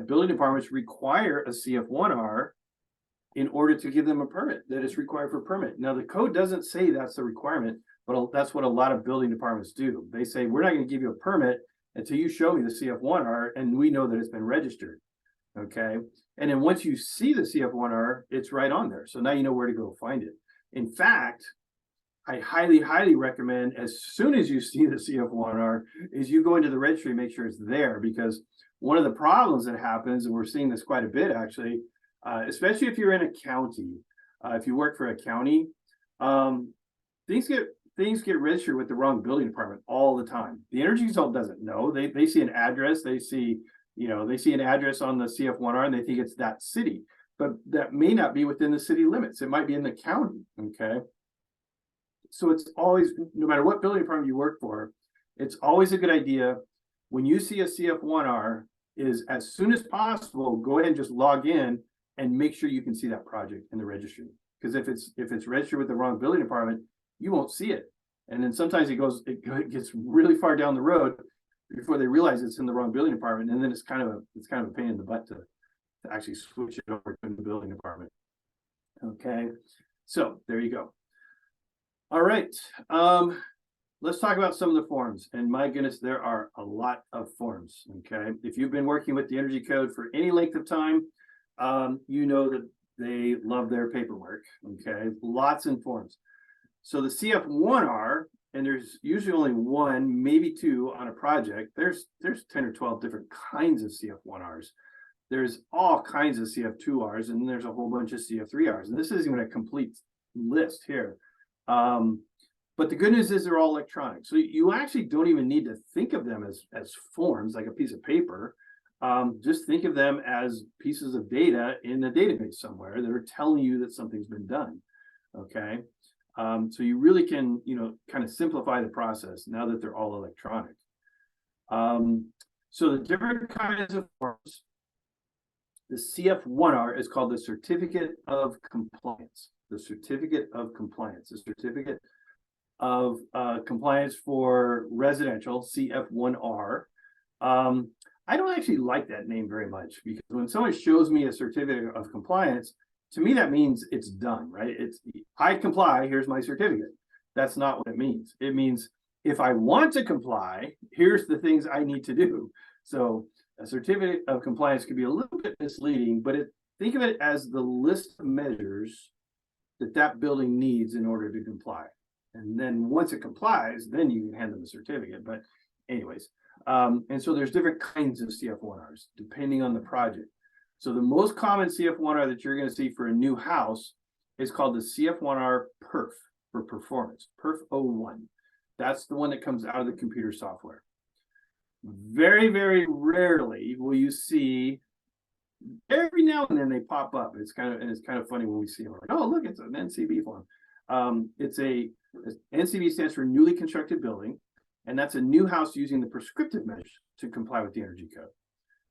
building departments require a CF1R in order to give them a permit, that is required for permit. Now, the code doesn't say that's the requirement, but that's what a lot of building departments do. They say, we're not going to give you a permit until you show me the CF1R and we know that it's been registered. Okay. And then once you see the CF1R, it's right on there. So now you know where to go find it. In fact, I highly, highly recommend, as soon as you see the CF1R, is you go into the registry and make sure it's there, because one of the problems that happens, and we're seeing this quite a bit actually, especially if you're in a county, if you work for a county, things get registered with the wrong building department all the time. The energy consultant doesn't know. They see an address, they see an address on the CF1R and they think it's that city, but that may not be within the city limits. It might be in the county. Okay. So it's always, no matter what building department you work for, it's always a good idea when you see a CF1R is, as soon as possible, go ahead and just log in and make sure you can see that project in the registry. Because if it's registered with the wrong building department, you won't see it. And then sometimes it gets really far down the road before they realize it's in the wrong building department. And then it's kind of a pain in the butt to actually switch it over to the building department. Okay, so there you go. All right, let's talk about some of the forms. And my goodness, there are a lot of forms. Okay, if you've been working with the Energy Code for any length of time, you know that they love their paperwork. Okay, lots in forms. So the CF1R, and there's usually only one, maybe two on a project. There's 10 or 12 different kinds of CF1Rs. There's all kinds of CF2Rs, and there's a whole bunch of CF3Rs. And this isn't even a complete list here. But the good news is they're all electronic. So you actually don't even need to think of them as forms, like a piece of paper. Just think of them as pieces of data in a database somewhere that are telling you that something's been done. Okay. So you really can, kind of simplify the process now that they're all electronic. So the different kinds of forms, the CF1R is called the Certificate of Compliance. The Certificate of Compliance, the Certificate of Compliance for Residential, CF1R. I don't actually like that name very much, because when someone shows me a certificate of compliance, to me that means it's done, right? It's, I comply, here's my certificate. That's not what it means. It means if I want to comply, here's the things I need to do. So a certificate of compliance could be a little bit misleading, but think of it as the list of measures that building needs in order to comply. And then once it complies, then you can hand them a certificate. But anyways, and so there's different kinds of CF1Rs depending on the project. So the most common CF1R that you're going to see for a new house is called the CF1R PERF, for performance, PERF 01. That's the one that comes out of the computer software. Very, very rarely will you see, every now and then they pop up. It's kind of funny when we see them. Like, oh, look, it's an NCB form. NCB stands for newly constructed building, and that's a new house using the prescriptive measures to comply with the Energy Code.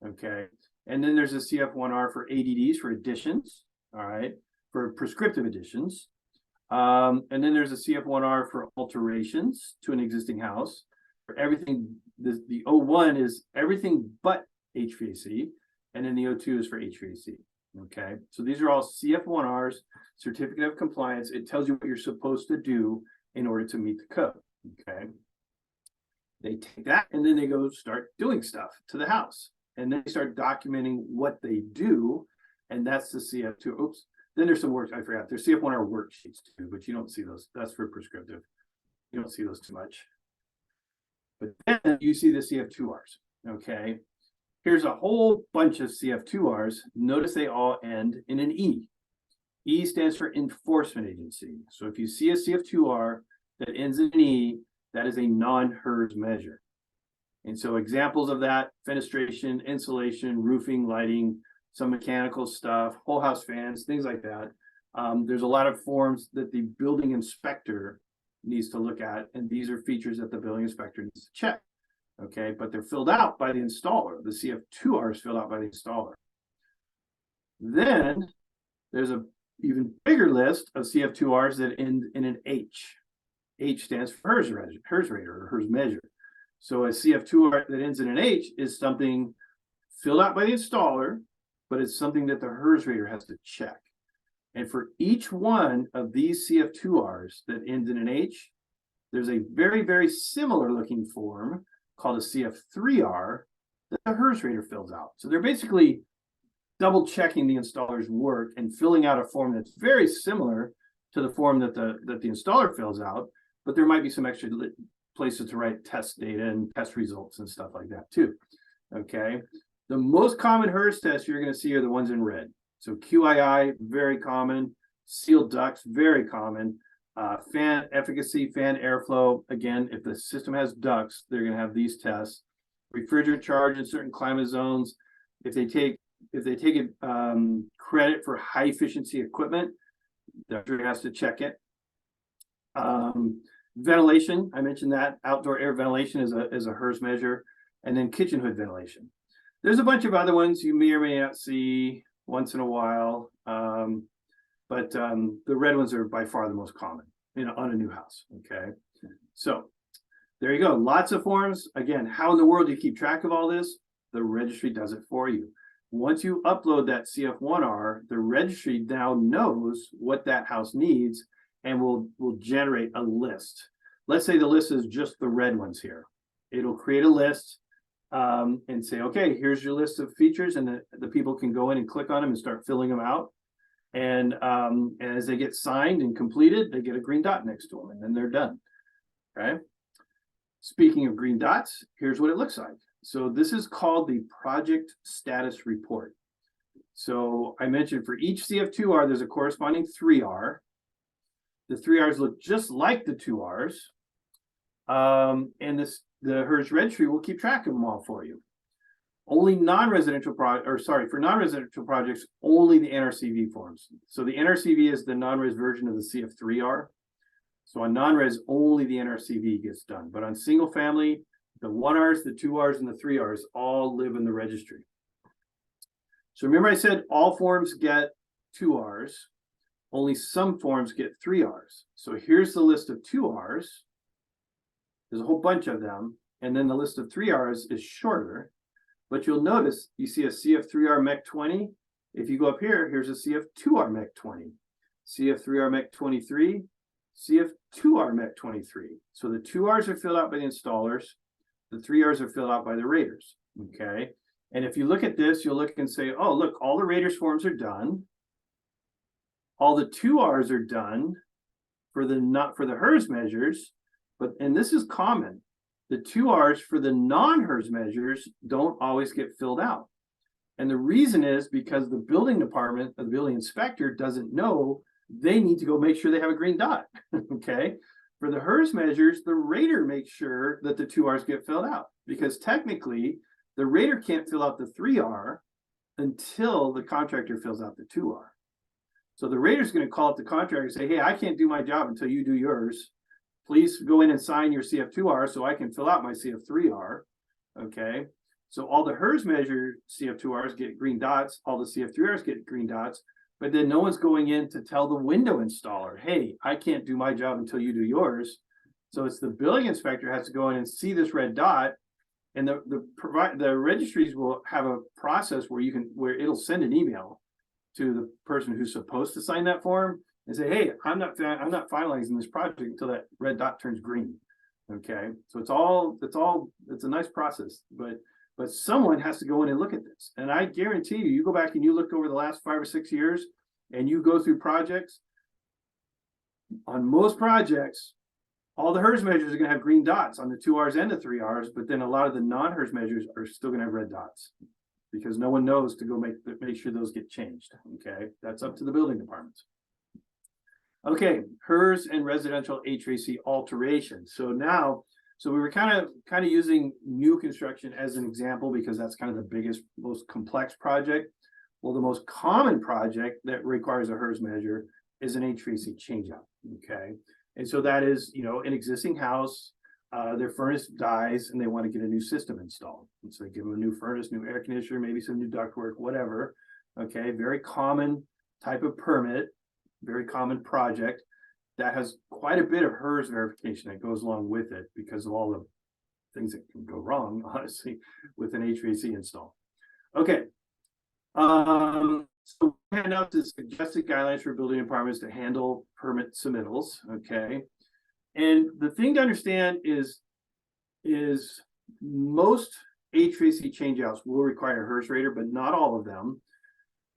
Okay, and then there's a CF1R for ADDs, for additions. All right, for prescriptive additions. And then there's a CF1R for alterations to an existing house. For everything, the 01 is everything but HVAC, and then the 02 is for HVAC. Okay, so these are all CF1Rs, Certificate of Compliance. It tells you what you're supposed to do in order to meet the code. Okay, they take that and then they go start doing stuff to the house, and then they start documenting what they do, and that's the CF2. Oops. Then there's some work I forgot. There's CF1R worksheets too, but you don't see those. That's for prescriptive. You don't see those too much. But then you see the CF2Rs. Okay. Here's a whole bunch of CF2Rs. Notice they all end in an E. E stands for enforcement agency. So if you see a CF2R that ends in an E, that is a non-HERS measure. And so examples of that: fenestration, insulation, roofing, lighting, some mechanical stuff, whole house fans, things like that. There's a lot of forms that the building inspector needs to look at, and these are features that the building inspector needs to check. Okay, but they're filled out by the installer. The CF2R is filled out by the installer. Then there's a even bigger list of CF2Rs that end in an H. H stands for HERS rater or HERS measure. So a CF2R that ends in an H is something filled out by the installer, but it's something that the HERS rater has to check. And for each one of these CF2Rs that ends in an H, there's a very, very similar looking form called a CF3R that the HERS rater fills out. So they're basically double checking the installer's work and filling out a form that's very similar to the form that the installer fills out, but there might be some extra places to write test data and test results and stuff like that too. Okay, the most common HERS tests you're going to see are the ones in red. So QII, very common. Sealed ducts, very common. Fan efficacy, fan airflow. Again, if the system has ducts, they're going to have these tests. Refrigerant charge in certain climate zones. If they take credit for high efficiency equipment, the doctor has to check it. Ventilation, I mentioned that. Outdoor air ventilation is a HERS measure. And then kitchen hood ventilation. There's a bunch of other ones you may or may not see once in a while, but the red ones are by far the most common, on a new house. Okay, so there you go. Lots of forms. Again, how in the world do you keep track of all this? The registry does it for you. Once you upload that CF1R, the registry now knows what that house needs and will generate a list. Let's say the list is just the red ones here. It'll create a list and say, okay, here's your list of features, and the people can go in and click on them and start filling them out. And as they get signed and completed, they get a green dot next to them, and then they're done. Okay. Speaking of green dots, here's what it looks like. So this is called the project status report. So I mentioned for each CF2R, there's a corresponding 3R. The 3Rs look just like the 2Rs. And the HERS registry will keep track of them all for you. Only non-residential for non-residential projects, only the NRCV forms. So the NRCV is the non-res version of the CF3R. So on non-res, only the NRCV gets done. But on single family, the 1Rs, the 2Rs, and the 3Rs all live in the registry. So remember I said all forms get 2Rs, only some forms get 3Rs. So here's the list of 2Rs. There's a whole bunch of them. And then the list of 3Rs is shorter. But you'll notice you see a CF3R MEC 20. If you go up here, here's a CF2R MEC 20, CF3R MEC 23, CF2R MEC 23. So the 2Rs are filled out by the installers. The 3Rs are filled out by the raters. Okay. And if you look at this, you'll look and say, oh, look, all the raters forms are done. All the 2Rs are done for the HERS measures. And this is common. The 2Rs for the non-HERS measures don't always get filled out. And the reason is because the building department, the building inspector, doesn't know they need to go make sure they have a green dot. Okay. For the HERS measures, the rater makes sure that the 2Rs get filled out, because technically the rater can't fill out the 3R until the contractor fills out the 2R. So the rater is going to call up the contractor and say, hey, I can't do my job until you do yours. Please go in and sign your CF2R so I can fill out my CF3R. Okay. So all the HERS measure CF2Rs get green dots. All the CF3Rs get green dots. But then no one's going in to tell the window installer, hey, I can't do my job until you do yours. So it's the building inspector has to go in and see this red dot. And the registries will have a process where it'll send an email to the person who's supposed to sign that form and say, hey, I'm not finalizing this project until that red dot turns green. Okay. So it's a nice process, but someone has to go in and look at this. And I guarantee you go back and you look over the last 5 or 6 years and you go through projects. On most projects, all the HERS measures are going to have green dots on the 2Rs and the 3Rs, but then a lot of the non-HERS measures are still going to have red dots because no one knows to go make sure those get changed. Okay. That's up to the building departments. Okay, HERS and residential HVAC alterations. So now, so we were kind of using new construction as an example because that's kind of the biggest, most complex project. Well, the most common project that requires a HERS measure is an HVAC changeout. Okay, and so that is, an existing house, their furnace dies and they want to get a new system installed. And so they give them a new furnace, new air conditioner, maybe some new ductwork, whatever. Okay, very common type of permit, very common project that has quite a bit of HERS verification that goes along with it because of all the things that can go wrong, honestly, with an HVAC install. Okay. So handout the suggested guidelines for building departments to handle permit submittals. Okay. And the thing to understand is most HVAC changeouts will require a HERS rater, but not all of them.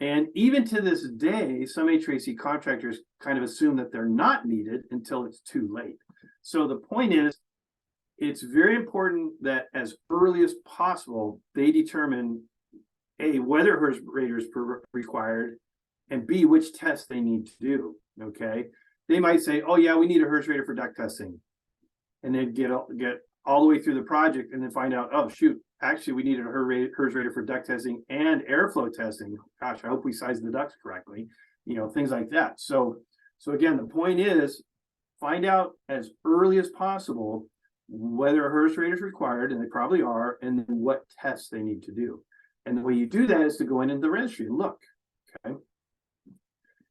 And even to this day, some HVAC contractors kind of assume that they're not needed until it's too late. So the point is, it's very important that as early as possible, they determine A, whether HERS rater is required, and B, which tests they need to do, okay? They might say, oh yeah, we need a HERS rater for duct testing. And then get all the way through the project and then find out, oh shoot, actually we needed a HERS rater for duct testing and airflow testing. Gosh, I hope we sized the ducts correctly, things like that. So again, the point is, find out as early as possible whether a HERS rater is required, and they probably are, and then what tests they need to do. And the way you do that is to go into the registry and look, okay?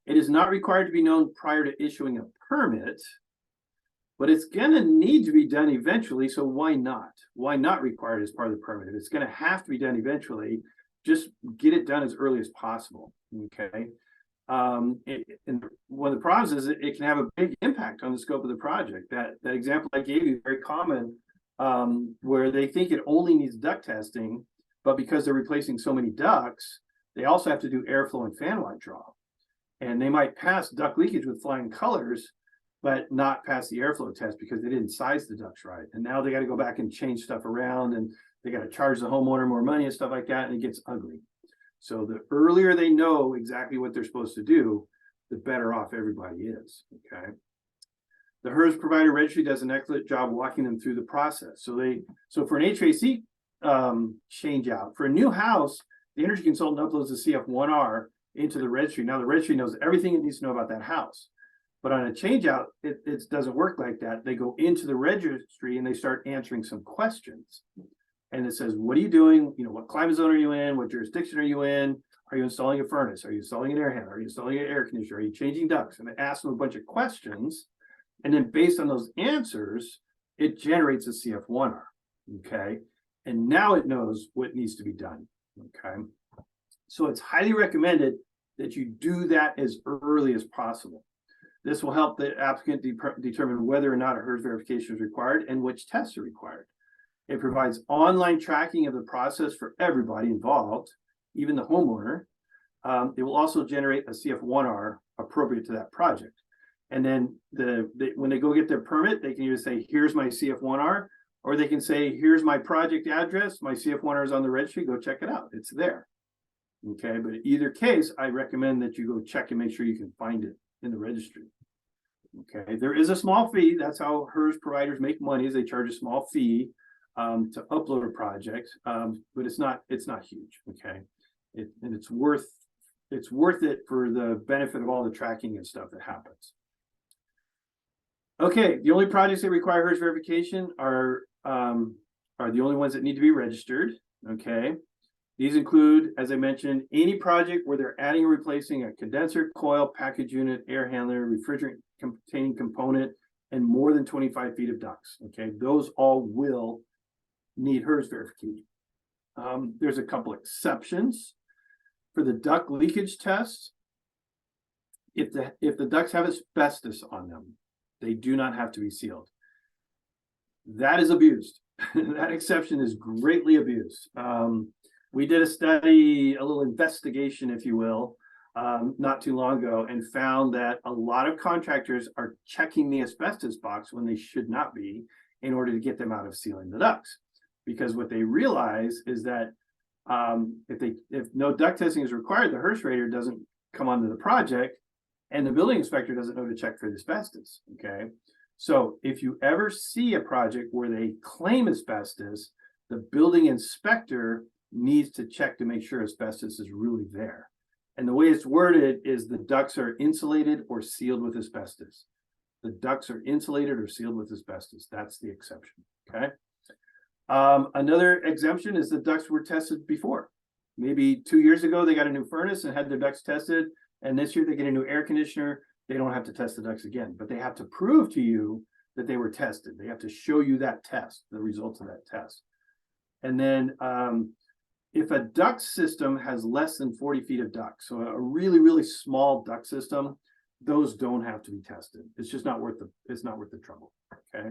It is not required to be known prior to issuing a permit, but it's going to need to be done eventually. So why not? Why not required as part of the permit? If it's going to have to be done eventually, just get it done as early as possible. Okay. And one of the problems is it can have a big impact on the scope of the project. That example I gave you is very common, where they think it only needs duct testing, but because they're replacing so many ducts, they also have to do airflow and fan wide draw. And they might pass duct leakage with flying colors, but not pass the airflow test because they didn't size the ducts right. And now they got to go back and change stuff around, and they got to charge the homeowner more money and stuff like that, and it gets ugly. So the earlier they know exactly what they're supposed to do, the better off everybody is, okay? The HERS provider registry does an excellent job walking them through the process. So for an HVAC change out, for a new house, the energy consultant uploads the CF1R into the registry. Now the registry knows everything it needs to know about that house. But on a change out, it doesn't work like that. They go into the registry and they start answering some questions. And it says, what are you doing? What climate zone are you in? What jurisdiction are you in? Are you installing a furnace? Are you installing an air handler? Are you installing an air conditioner? Are you changing ducts? And it asks them a bunch of questions. And then based on those answers, it generates a CF1R, okay? And now it knows what needs to be done, okay? So it's highly recommended that you do that as early as possible. This will help the applicant determine whether or not a HERS verification is required and which tests are required. It provides online tracking of the process for everybody involved, even the homeowner. It will also generate a CF1R appropriate to that project. And then when they go get their permit, they can either say, here's my CF1R, or they can say, here's my project address. My CF1R is on the registry. Go check it out. It's there. Okay, but in either case, I recommend that you go check and make sure you can find it in the registry. Okay, there is a small fee. That's how HERS providers make money, is they charge a small fee to upload a project, but it's not huge. Okay, and it's worth it for the benefit of all the tracking and stuff that happens. Okay, the only projects that require HERS verification are the only ones that need to be registered. Okay, these include, as I mentioned, any project where they're adding or replacing a condenser, coil, package unit, air handler, refrigerant containing component, and more than 25 feet of ducts. Okay, those all will need HERS verification. There's a couple exceptions for the duct leakage test. If the ducts have asbestos on them, they do not have to be sealed. That is abused. That exception is greatly abused. We did a study, a little investigation, if you will, not too long ago, and found that a lot of contractors are checking the asbestos box when they should not be, in order to get them out of sealing the ducts. Because what they realize is that if no duct testing is required, the HERS rater doesn't come onto the project, and the building inspector doesn't know to check for the asbestos, okay? So if you ever see a project where they claim asbestos, the building inspector needs to check to make sure asbestos is really there. And the way it's worded is the ducts are insulated or sealed with asbestos. The ducts are insulated or sealed with asbestos. That's the exception, okay? Another exemption is the ducts were tested before. Maybe 2 years ago, they got a new furnace and had their ducts tested. And this year they get a new air conditioner. They don't have to test the ducts again, but they have to prove to you that they were tested. They have to show you that test, the results of that test. And then if a duct system has less than 40 feet of duct, so a really, really small duct system, those don't have to be tested. It's just not worth the trouble, okay?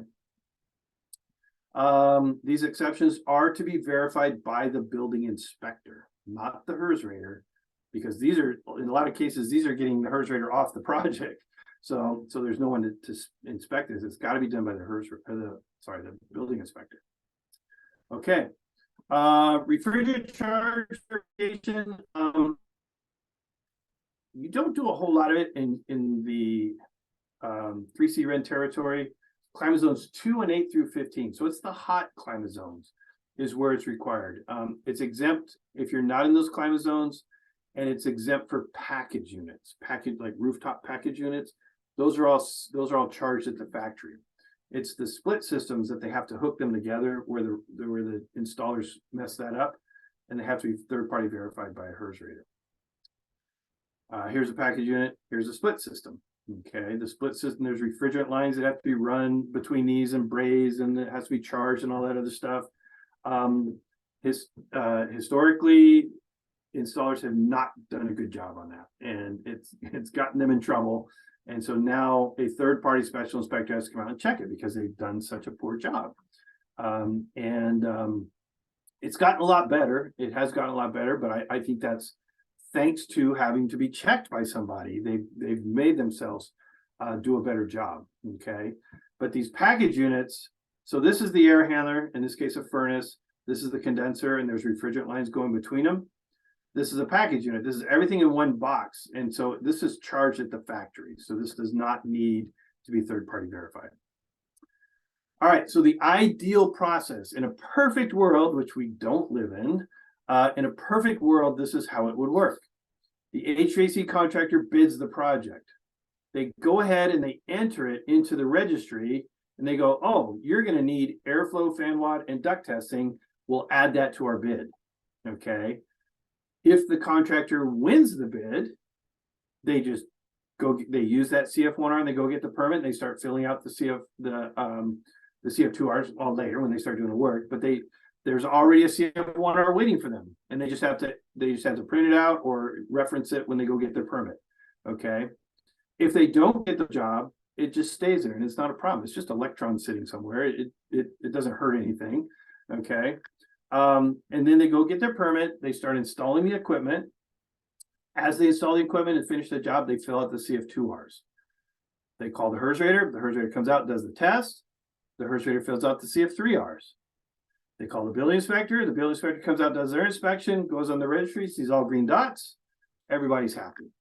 These exceptions are to be verified by the building inspector, not the HERS rater, because these are, in a lot of cases, these are getting the HERS rater off the project. So there's no one to inspect this. It's got to be done by the the building inspector. Okay. Refrigerant charge verification. You don't do a whole lot of it in the 3C REN territory. Climate zones 2 and 8 through 15. So it's the hot climate zones is where it's required. It's exempt if you're not in those climate zones, and it's exempt for package units, like rooftop package units. Those are all charged at the factory. It's the split systems that they have to hook them together where the installers mess that up, and they have to be third-party verified by a HERS rater. Here's a package unit. Here's a split system. Okay, the split system, there's refrigerant lines that have to be run between these and brazed, and it has to be charged and all that other stuff. Historically, installers have not done a good job on that, and it's gotten them in trouble. And so now a third-party special inspector has to come out and check it because they've done such a poor job. It's gotten a lot better. It has gotten a lot better, but I think that's thanks to having to be checked by somebody. They've made themselves do a better job, okay? But these package units, so this is the air handler, in this case a furnace, this is the condenser, and there's refrigerant lines going between them. This is a package unit. This is everything in one box. And so this is charged at the factory. So this does not need to be third-party verified. All right, so the ideal process in a perfect world, which we don't live in a perfect world, this is how it would work. The HVAC contractor bids the project. They go ahead and they enter it into the registry, and they go, oh, you're going to need airflow, fan watt, and duct testing. We'll add that to our bid, okay? If the contractor wins the bid, they just they use that CF1R and they go get the permit, and they start filling out the CF2Rs all later when they start doing the work, but there's already a CF1R waiting for them, and they just have to print it out or reference it when they go get their permit. Okay. If they don't get the job, it just stays there and it's not a problem. It's just electrons sitting somewhere. It doesn't hurt anything. Okay. And then they go get their permit, they start installing the equipment. As they install the equipment and finish the job, they fill out the CF2Rs. They call the HERS rater comes out, does the test. The HERS rater fills out the CF3Rs. They call the building inspector comes out, does their inspection, goes on the registry, sees all green dots, everybody's happy,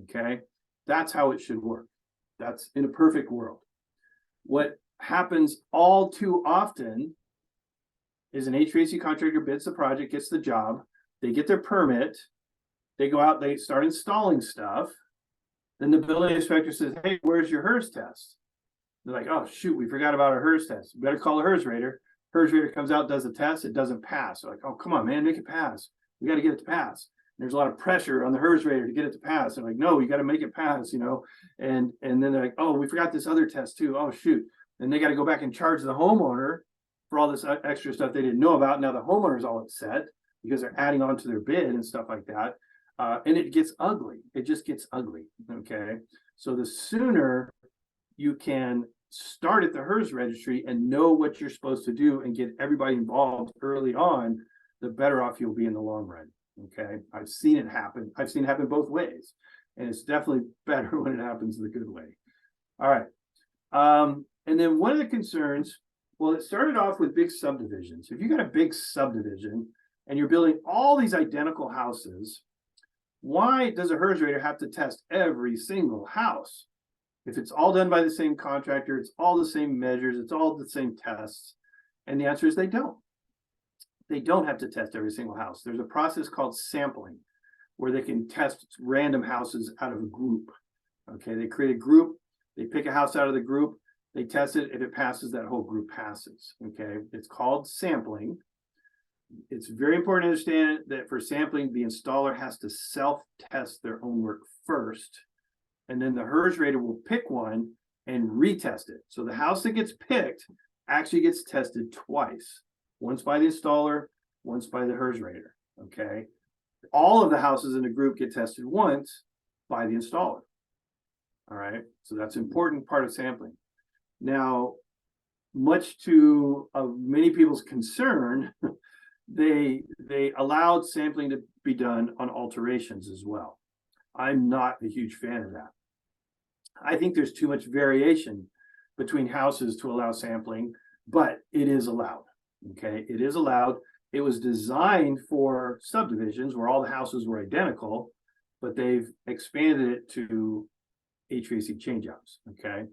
okay? That's how it should work. That's in a perfect world. What happens all too often is an HVAC contractor bids the project, gets the job, they get their permit, they go out, they start installing stuff, then the building inspector says, hey, where's your HERS test? They're like, oh, shoot, we forgot about our HERS test. We better call a HERS rater. HERS rater comes out, does the test, it doesn't pass. They're like, oh, come on, man, make it pass. We got to get it to pass. And there's a lot of pressure on the HERS rater to get it to pass. They're like, no, you got to make it pass, you know. And then they're like, oh, we forgot this other test too. Oh, shoot. And they got to go back and charge the homeowner for all this extra stuff they didn't know about. Now the homeowner's all upset because they're adding on to their bid and stuff like that. And it gets ugly. It just gets ugly, okay? So the sooner you can start at the HERS registry and know what you're supposed to do and get everybody involved early on, the better off you'll be in the long run, okay? I've seen it happen. I've seen it happen both ways, and it's definitely better when it happens the good way. All right. And then one of the concerns, well, it started off with big subdivisions. If you got a big subdivision and you're building all these identical houses, Why does a HERS rater have to test every single house? If it's all done by the same contractor, it's all the same measures, it's all the same tests. And the answer is they don't. They don't have to test every single house. There's a process called sampling where they can test random houses out of a group. Okay, they create a group, they pick a house out of the group, they test it. If it passes, that whole group passes. Okay, it's called sampling. It's very important to understand that for sampling, the installer has to self-test their own work first, and then the HERS rater will pick one and retest it. So the house that gets picked actually gets tested twice, once by the installer, once by the HERS rater. Okay, all of the houses in the group get tested once by the installer. All right, so that's an important part of sampling. Now, much to many people's concern, they allowed sampling to be done on alterations as well. I'm not a huge fan of that. I think there's too much variation between houses to allow sampling, but it is allowed. Okay, it is allowed. It was designed for subdivisions where all the houses were identical, but they've expanded it to HVAC changeouts. Okay,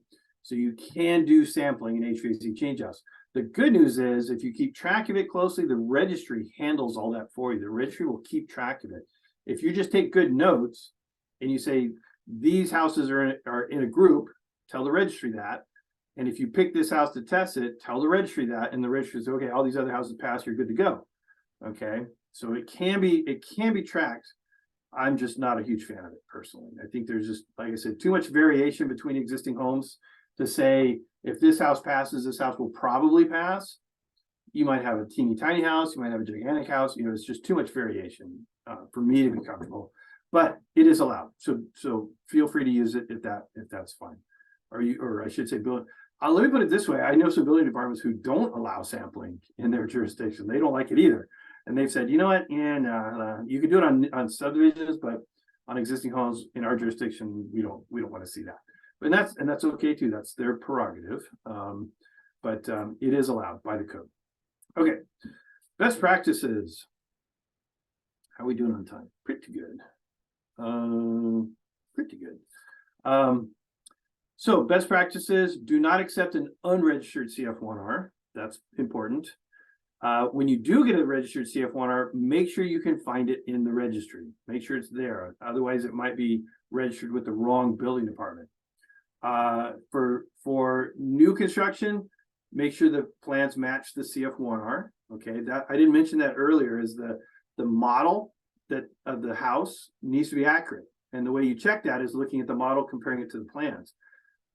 so you can do sampling in HVAC changeouts. The good news is if you keep track of it closely, the registry handles all that for you. The registry will keep track of it. If you just take good notes and you say, these houses are in a group, tell the registry that. And if you pick this house to test it, tell the registry that, and the registry says, okay, all these other houses pass, you're good to go. Okay, so it can be tracked. I'm just not a huge fan of it personally. I think there's just, like I said, too much variation between existing homes to say, if this house passes, this house will probably pass. You might have a teeny tiny house, you might have a gigantic house, it's just too much variation for me to be comfortable, but it is allowed. So feel free to use it if that's fine. Or I should say, let me put it this way. I know some building departments who don't allow sampling in their jurisdiction. They don't like it either. And they've said, you know what, you can do it on subdivisions, but on existing homes in our jurisdiction, we don't want to see that. And that's okay too. That's their prerogative. But it is allowed by the code. Okay, best practices. How are we doing on time? Pretty good. Pretty good. So best practices: do not accept an unregistered CF1R. That's important. When you do get a registered CF1R, make sure you can find it in the registry. Make sure it's there. Otherwise, it might be registered with the wrong building department. For new construction, make sure the plans match the CF1R. Okay, that I didn't mention that earlier. Is the model of the house needs to be accurate, and the way you check that is looking at the model, comparing it to the plans.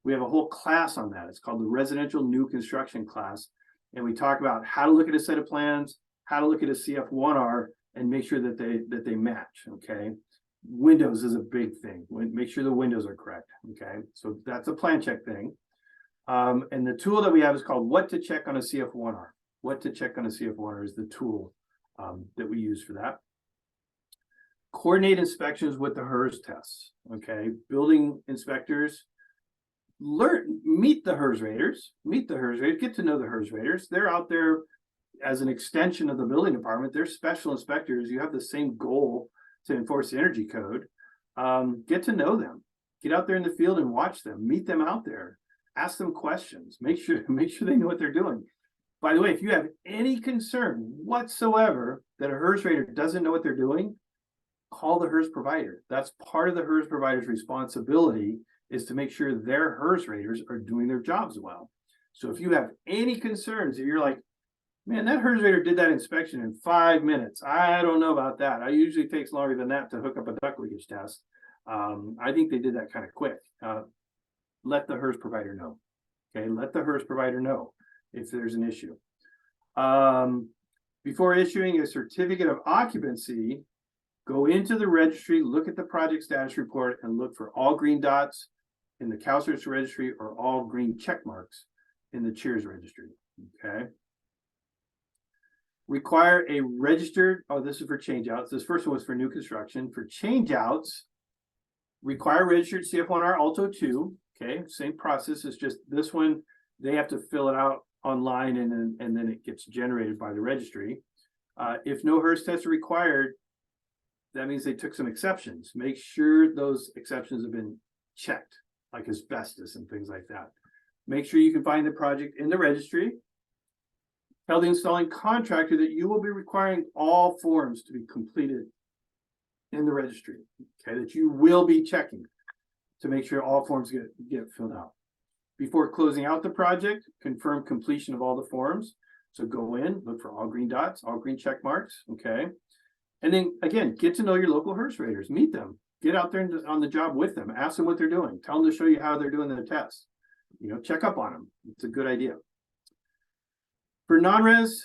We have a whole class on that. It's called the Residential New Construction class, and we talk about how to look at a set of plans, how to look at a CF1R, and make sure that they match. Okay. Windows is a big thing. Make sure the windows are correct. Okay, so that's a plan check thing. And the tool that we have is called What to Check on a CF1R. What to Check on a CF1R is the tool that we use for that. Coordinate inspections with the HERS tests. Okay, building inspectors, meet the HERS raters, get to know the HERS raters. They're out there as an extension of the building department. They're special inspectors. You have the same goal to enforce the energy code. Get to know them, get out there in the field and watch them, meet them out there, ask them questions, make sure they know what they're doing. By the way, if you have any concern whatsoever that a HERS rater doesn't know what they're doing, call the HERS provider. That's part of the HERS provider's responsibility, is to make sure their HERS raters are doing their jobs well. So if you have any concerns, if you're like, man, that HERS rater did that inspection in 5 minutes, I don't know about that. It usually takes longer than that to hook up a duct leakage test. I think they did that kind of quick. Let the HERS provider know. Okay, let the HERS provider know if there's an issue. Before issuing a certificate of occupancy, go into the registry, look at the project status report, and look for all green dots in the CalCerts registry or all green check marks in the HERS registry. Okay. Require a registered, this is for changeouts. This first one was for new construction. For changeouts, require registered CF1R Alto 2. Okay, same process. It's just this one, they have to fill it out online and then it gets generated by the registry. If no HERS tests are required, that means they took some exceptions. Make sure those exceptions have been checked, like asbestos and things like that. Make sure you can find the project in the registry. Tell the installing contractor that you will be requiring all forms to be completed in the registry, okay, that you will be checking to make sure all forms get filled out. Before closing out the project, confirm completion of all the forms. So go in, look for all green dots, all green check marks, okay? And then again, get to know your local HERS raters, meet them, get out there and on the job with them, ask them what they're doing, tell them to show you how they're doing the test. You know, check up on them. It's a good idea. For non-res,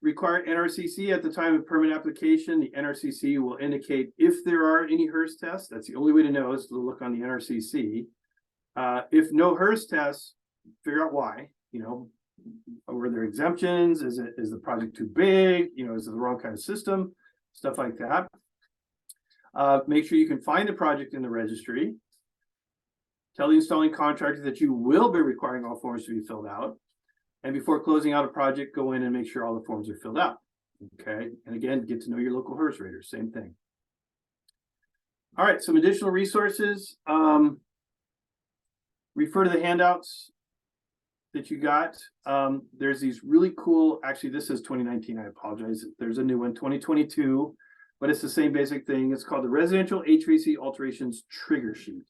required NRCC at the time of permit application, the NRCC will indicate if there are any HERS tests. That's the only way to know is to look on the NRCC. If no HERS tests, figure out why. You know, were there exemptions? Is the project too big? You know, is it the wrong kind of system? Stuff like that. Make sure you can find the project in the registry. Tell the installing contractor that you will be requiring all forms to be filled out. And before closing out a project, go in and make sure all the forms are filled out. Okay. And again, get to know your local HERS raters. Same thing. All right. Some additional resources. Refer to the handouts that you got. There's these really cool, actually, this is 2019. I apologize. There's a new one, 2022, but it's the same basic thing. It's called the Residential HVAC Alterations Trigger Sheet.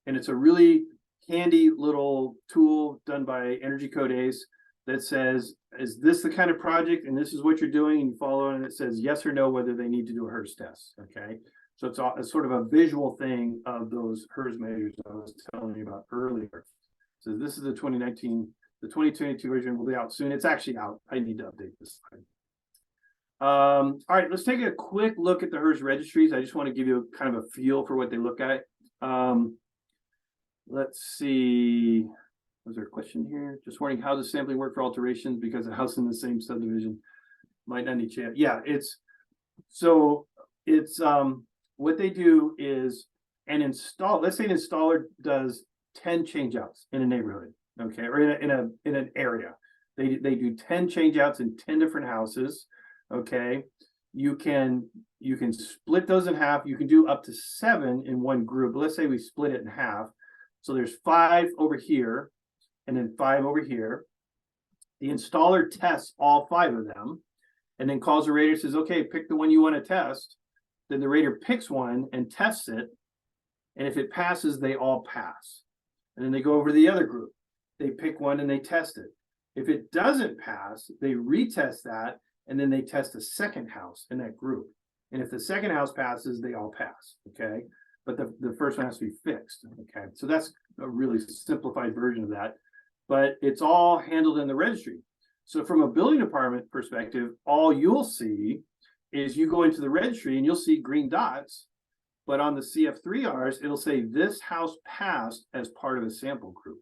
And it's a really handy little tool done by Energy Code Ace that says, is this the kind of project and this is what you're doing? And you follow it and it says yes or no, whether they need to do a HERS test. Okay. So it's sort of a visual thing of those HERS measures I was telling you about earlier. So this is the 2019, the 2022 version will be out soon. It's actually out. I need to update this slide. All right, let's take a quick look at the HERS registries. I just want to give you kind of a feel for what they look at. Let's see. Was there a question here? Just warning, how does sampling work for alterations because a house in the same subdivision might not need chance? Yeah, it's what they do is let's say an installer does 10 change outs in a neighborhood, okay, or in an area. They do 10 change outs in 10 different houses, okay. You can split those in half. You can do up to 7 in one group. But let's say we split it in half. So there's 5 over here and then 5 over here. The installer tests all 5 of them and then calls the rater, says, okay, pick the one you want to test. Then the rater picks one and tests it. And if it passes, they all pass. And then they go over to the other group. They pick one and they test it. If it doesn't pass, they retest that. And then they test a second house in that group. And if the second house passes, they all pass, okay? But the first one has to be fixed, okay? So that's a really simplified version of that. But it's all handled in the registry. So from a building department perspective, all you'll see is you go into the registry and you'll see green dots. But on the CF3Rs, it'll say this house passed as part of a sample group,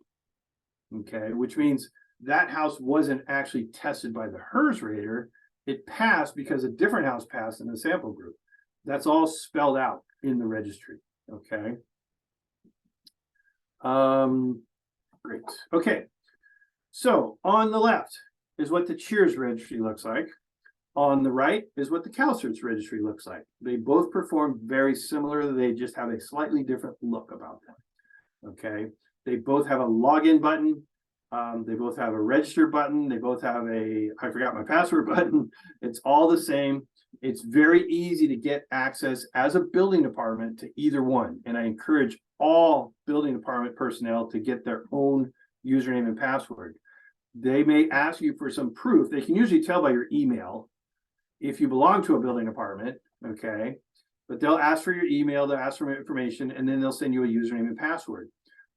okay? Which means that house wasn't actually tested by the HERS rater. It passed because a different house passed in the sample group. That's all spelled out in the registry, okay? Great, okay. So on the left is what the HERS registry looks like. On the right is what the CalCerts registry looks like. They both perform very similar. They just have a slightly different look about them, okay? They both have a login button. They both have a register button. They both have a, I forgot my password button. It's all the same. It's very easy to get access as a building department to either one. And I encourage all building department personnel to get their own username and password. They may ask you for some proof. They can usually tell by your email if you belong to a building department, okay? But they'll ask for your email, they'll ask for information, and then they'll send you a username and password.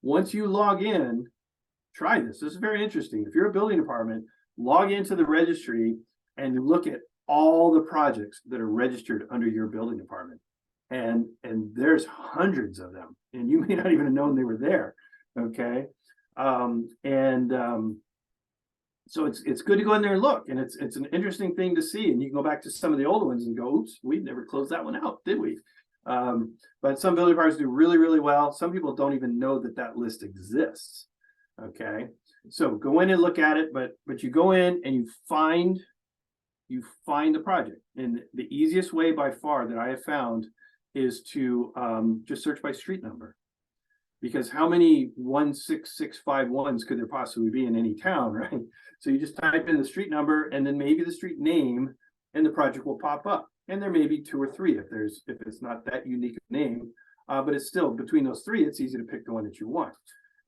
Once you log in, try this. This is very interesting. If you're a building department, log into the registry and look at all the projects that are registered under your building department. And there's hundreds of them, and you may not even have known they were there, okay? So it's good to go in there and look, and it's an interesting thing to see. And you can go back to some of the older ones and go, oops, we never closed that one out, did we? But some building departments do really, really well. Some people don't even know that that list exists. Okay, so go in and look at it, but you go in and you find you find the project. And the easiest way by far that I have found is to just search by street number. Because how many 16651s could there possibly be in any town, right? So you just type in the street number and then maybe the street name, and the project will pop up. And there may be two or three if it's not that unique a name, but it's still between those three, it's easy to pick the one that you want.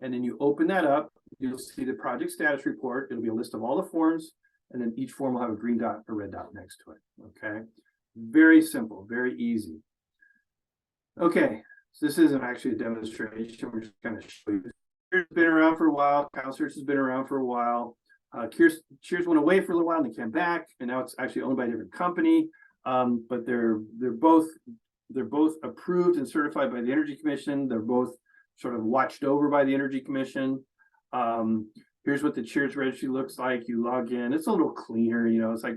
And then you open that up, you'll see the project status report. It'll be a list of all the forms, and then each form will have a green dot or red dot next to it. Okay, very simple, very easy. Okay, so this isn't actually a demonstration. We're just going to show you. Cheers has been around for a while. CalSearch has been around for a while. Cheers went away for a little while and they came back, and now it's actually owned by a different company. But they're both approved and certified by the Energy Commission. They're both sort of watched over by the Energy Commission. Here's what the HERS registry looks like. You log in. It's a little cleaner, you know. It's like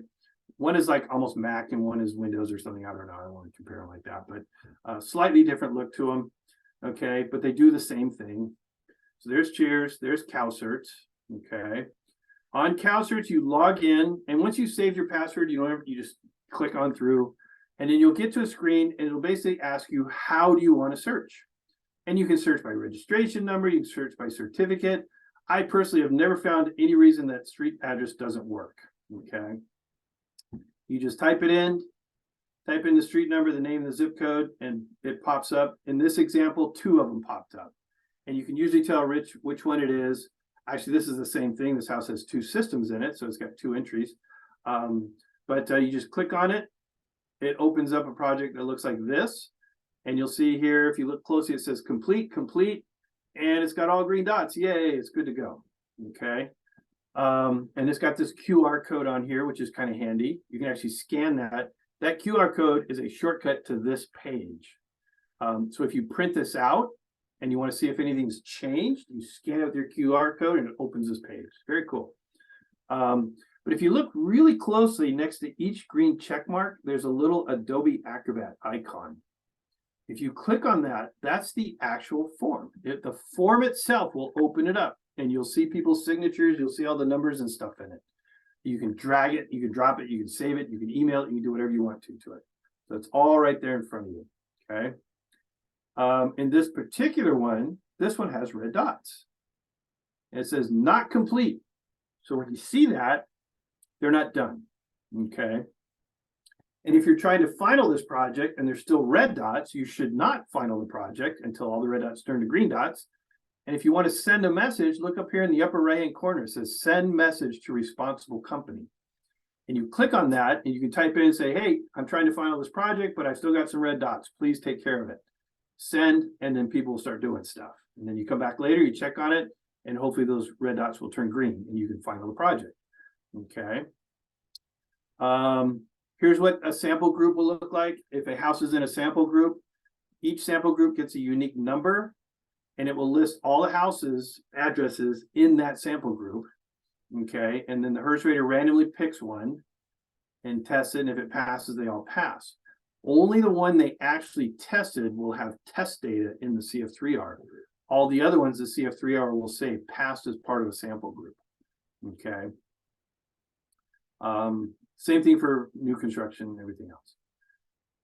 one is like almost Mac and one is Windows or something. I don't know. I don't want to compare them like that, but slightly different look to them. Okay, but they do the same thing. So there's HERS, there's CalCert. Okay, on CalCert you log in, and once you save your password, you just click on through, and then you'll get to a screen, and it'll basically ask you, how do you want to search? And you can search by registration number, you can search by certificate. I personally have never found any reason that street address doesn't work. Okay. You just type it in, type in the street number, the name, the zip code, and it pops up. In this example, two of them popped up. And you can usually tell which one it is. Actually, this is the same thing. This house has two systems in it, so it's got two entries. But you just click on it. It opens up a project that looks like this. And you'll see here, if you look closely, it says complete, complete, and it's got all green dots. Yay, it's good to go. Okay. And it's got this QR code on here, which is kind of handy. You can actually scan that. That QR code is a shortcut to this page. So if you print this out and you want to see if anything's changed, you scan it with your QR code and it opens this page. Very cool. But if you look really closely next to each green check mark, there's a little Adobe Acrobat icon. If you click on that, that's the actual form. The form itself will open it up, and you'll see people's signatures. You'll see all the numbers and stuff in it. You can drag it, you can drop it, you can save it, you can email it, you can do whatever you want to it. So it's all right there in front of you. Okay. In this particular one, this one has red dots. And it says not complete. So when you see that, they're not done. Okay. And if you're trying to final this project and there's still red dots, you should not final the project until all the red dots turn to green dots. And if you want to send a message, look up here in the upper right-hand corner. It says send message to responsible company. And you click on that and you can type in and say, hey, I'm trying to final this project, but I've still got some red dots. Please take care of it. Send, and then people will start doing stuff. And then you come back later, you check on it, and hopefully those red dots will turn green and you can final the project. Okay. Here's what a sample group will look like. If a house is in a sample group, each sample group gets a unique number, and it will list all the houses addresses in that sample group. Okay, and then the HERS rater randomly picks one and tests it, and if it passes, they all pass. Only the one they actually tested will have test data in the CF3R. All the other ones, the CF3R will say passed as part of a sample group. Okay. Same thing for new construction and everything else.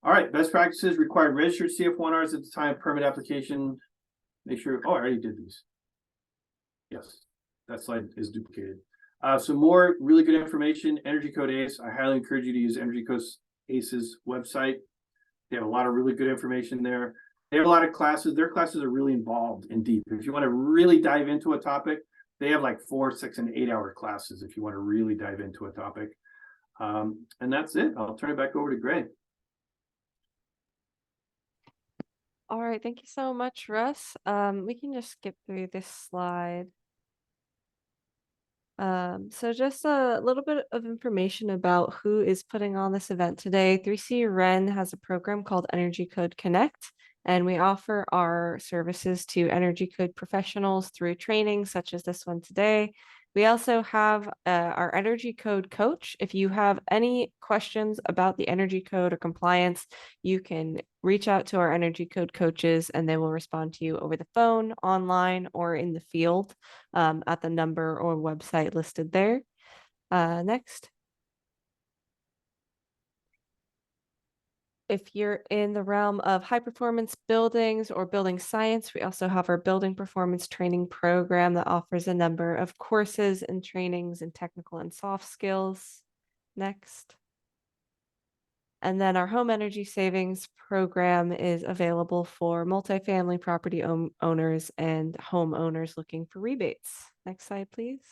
All right, best practices: required registered CF1Rs at the time of permit application. Make sure, oh, I already did these. Yes, that slide is duplicated. Some more really good information, Energy Code ACE. I highly encourage you to use Energy Code ACE's website. They have a lot of really good information there. They have a lot of classes. Their classes are really involved and deep. If you want to really dive into a topic, they have like 4, 6, and 8 hour classes if you want to really dive into a topic. And that's it. I'll turn it back over to Greg. All right, thank you so much, Russ. We can just skip through this slide. So just a little bit of information about who is putting on this event today. 3C Ren has a program called Energy Code Connect, and we offer our services to energy code professionals through training such as this one today. We also have our energy code coach. If you have any questions about the energy code or compliance, you can reach out to our energy code coaches and they will respond to you over the phone, online, or in the field at the number or website listed there. Next. If you're in the realm of high performance buildings or building science, we also have our building performance training program that offers a number of courses and trainings in technical and soft skills. Next. And then our home energy savings program is available for multifamily property owners and homeowners looking for rebates. Next slide, please.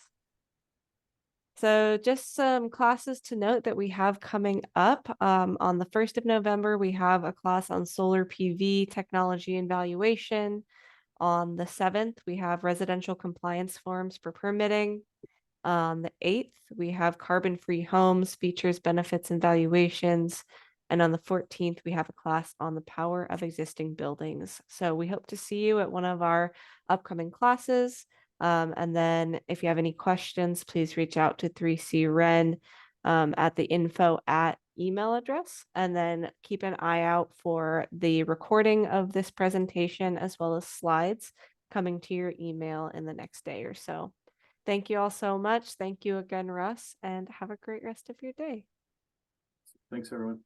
So just some classes to note that we have coming up. On the 1st of November, we have a class on solar PV technology and valuation. On the 7th, we have residential compliance forms for permitting. On the 8th, we have carbon-free homes, features, benefits, and valuations. And on the 14th, we have a class on the power of existing buildings. So we hope to see you at one of our upcoming classes. And then if you have any questions, please reach out to 3C Ren at the info@ email address. And then keep an eye out for the recording of this presentation as well as slides coming to your email in the next day or so. Thank you all so much. Thank you again, Russ, and have a great rest of your day. Thanks, everyone.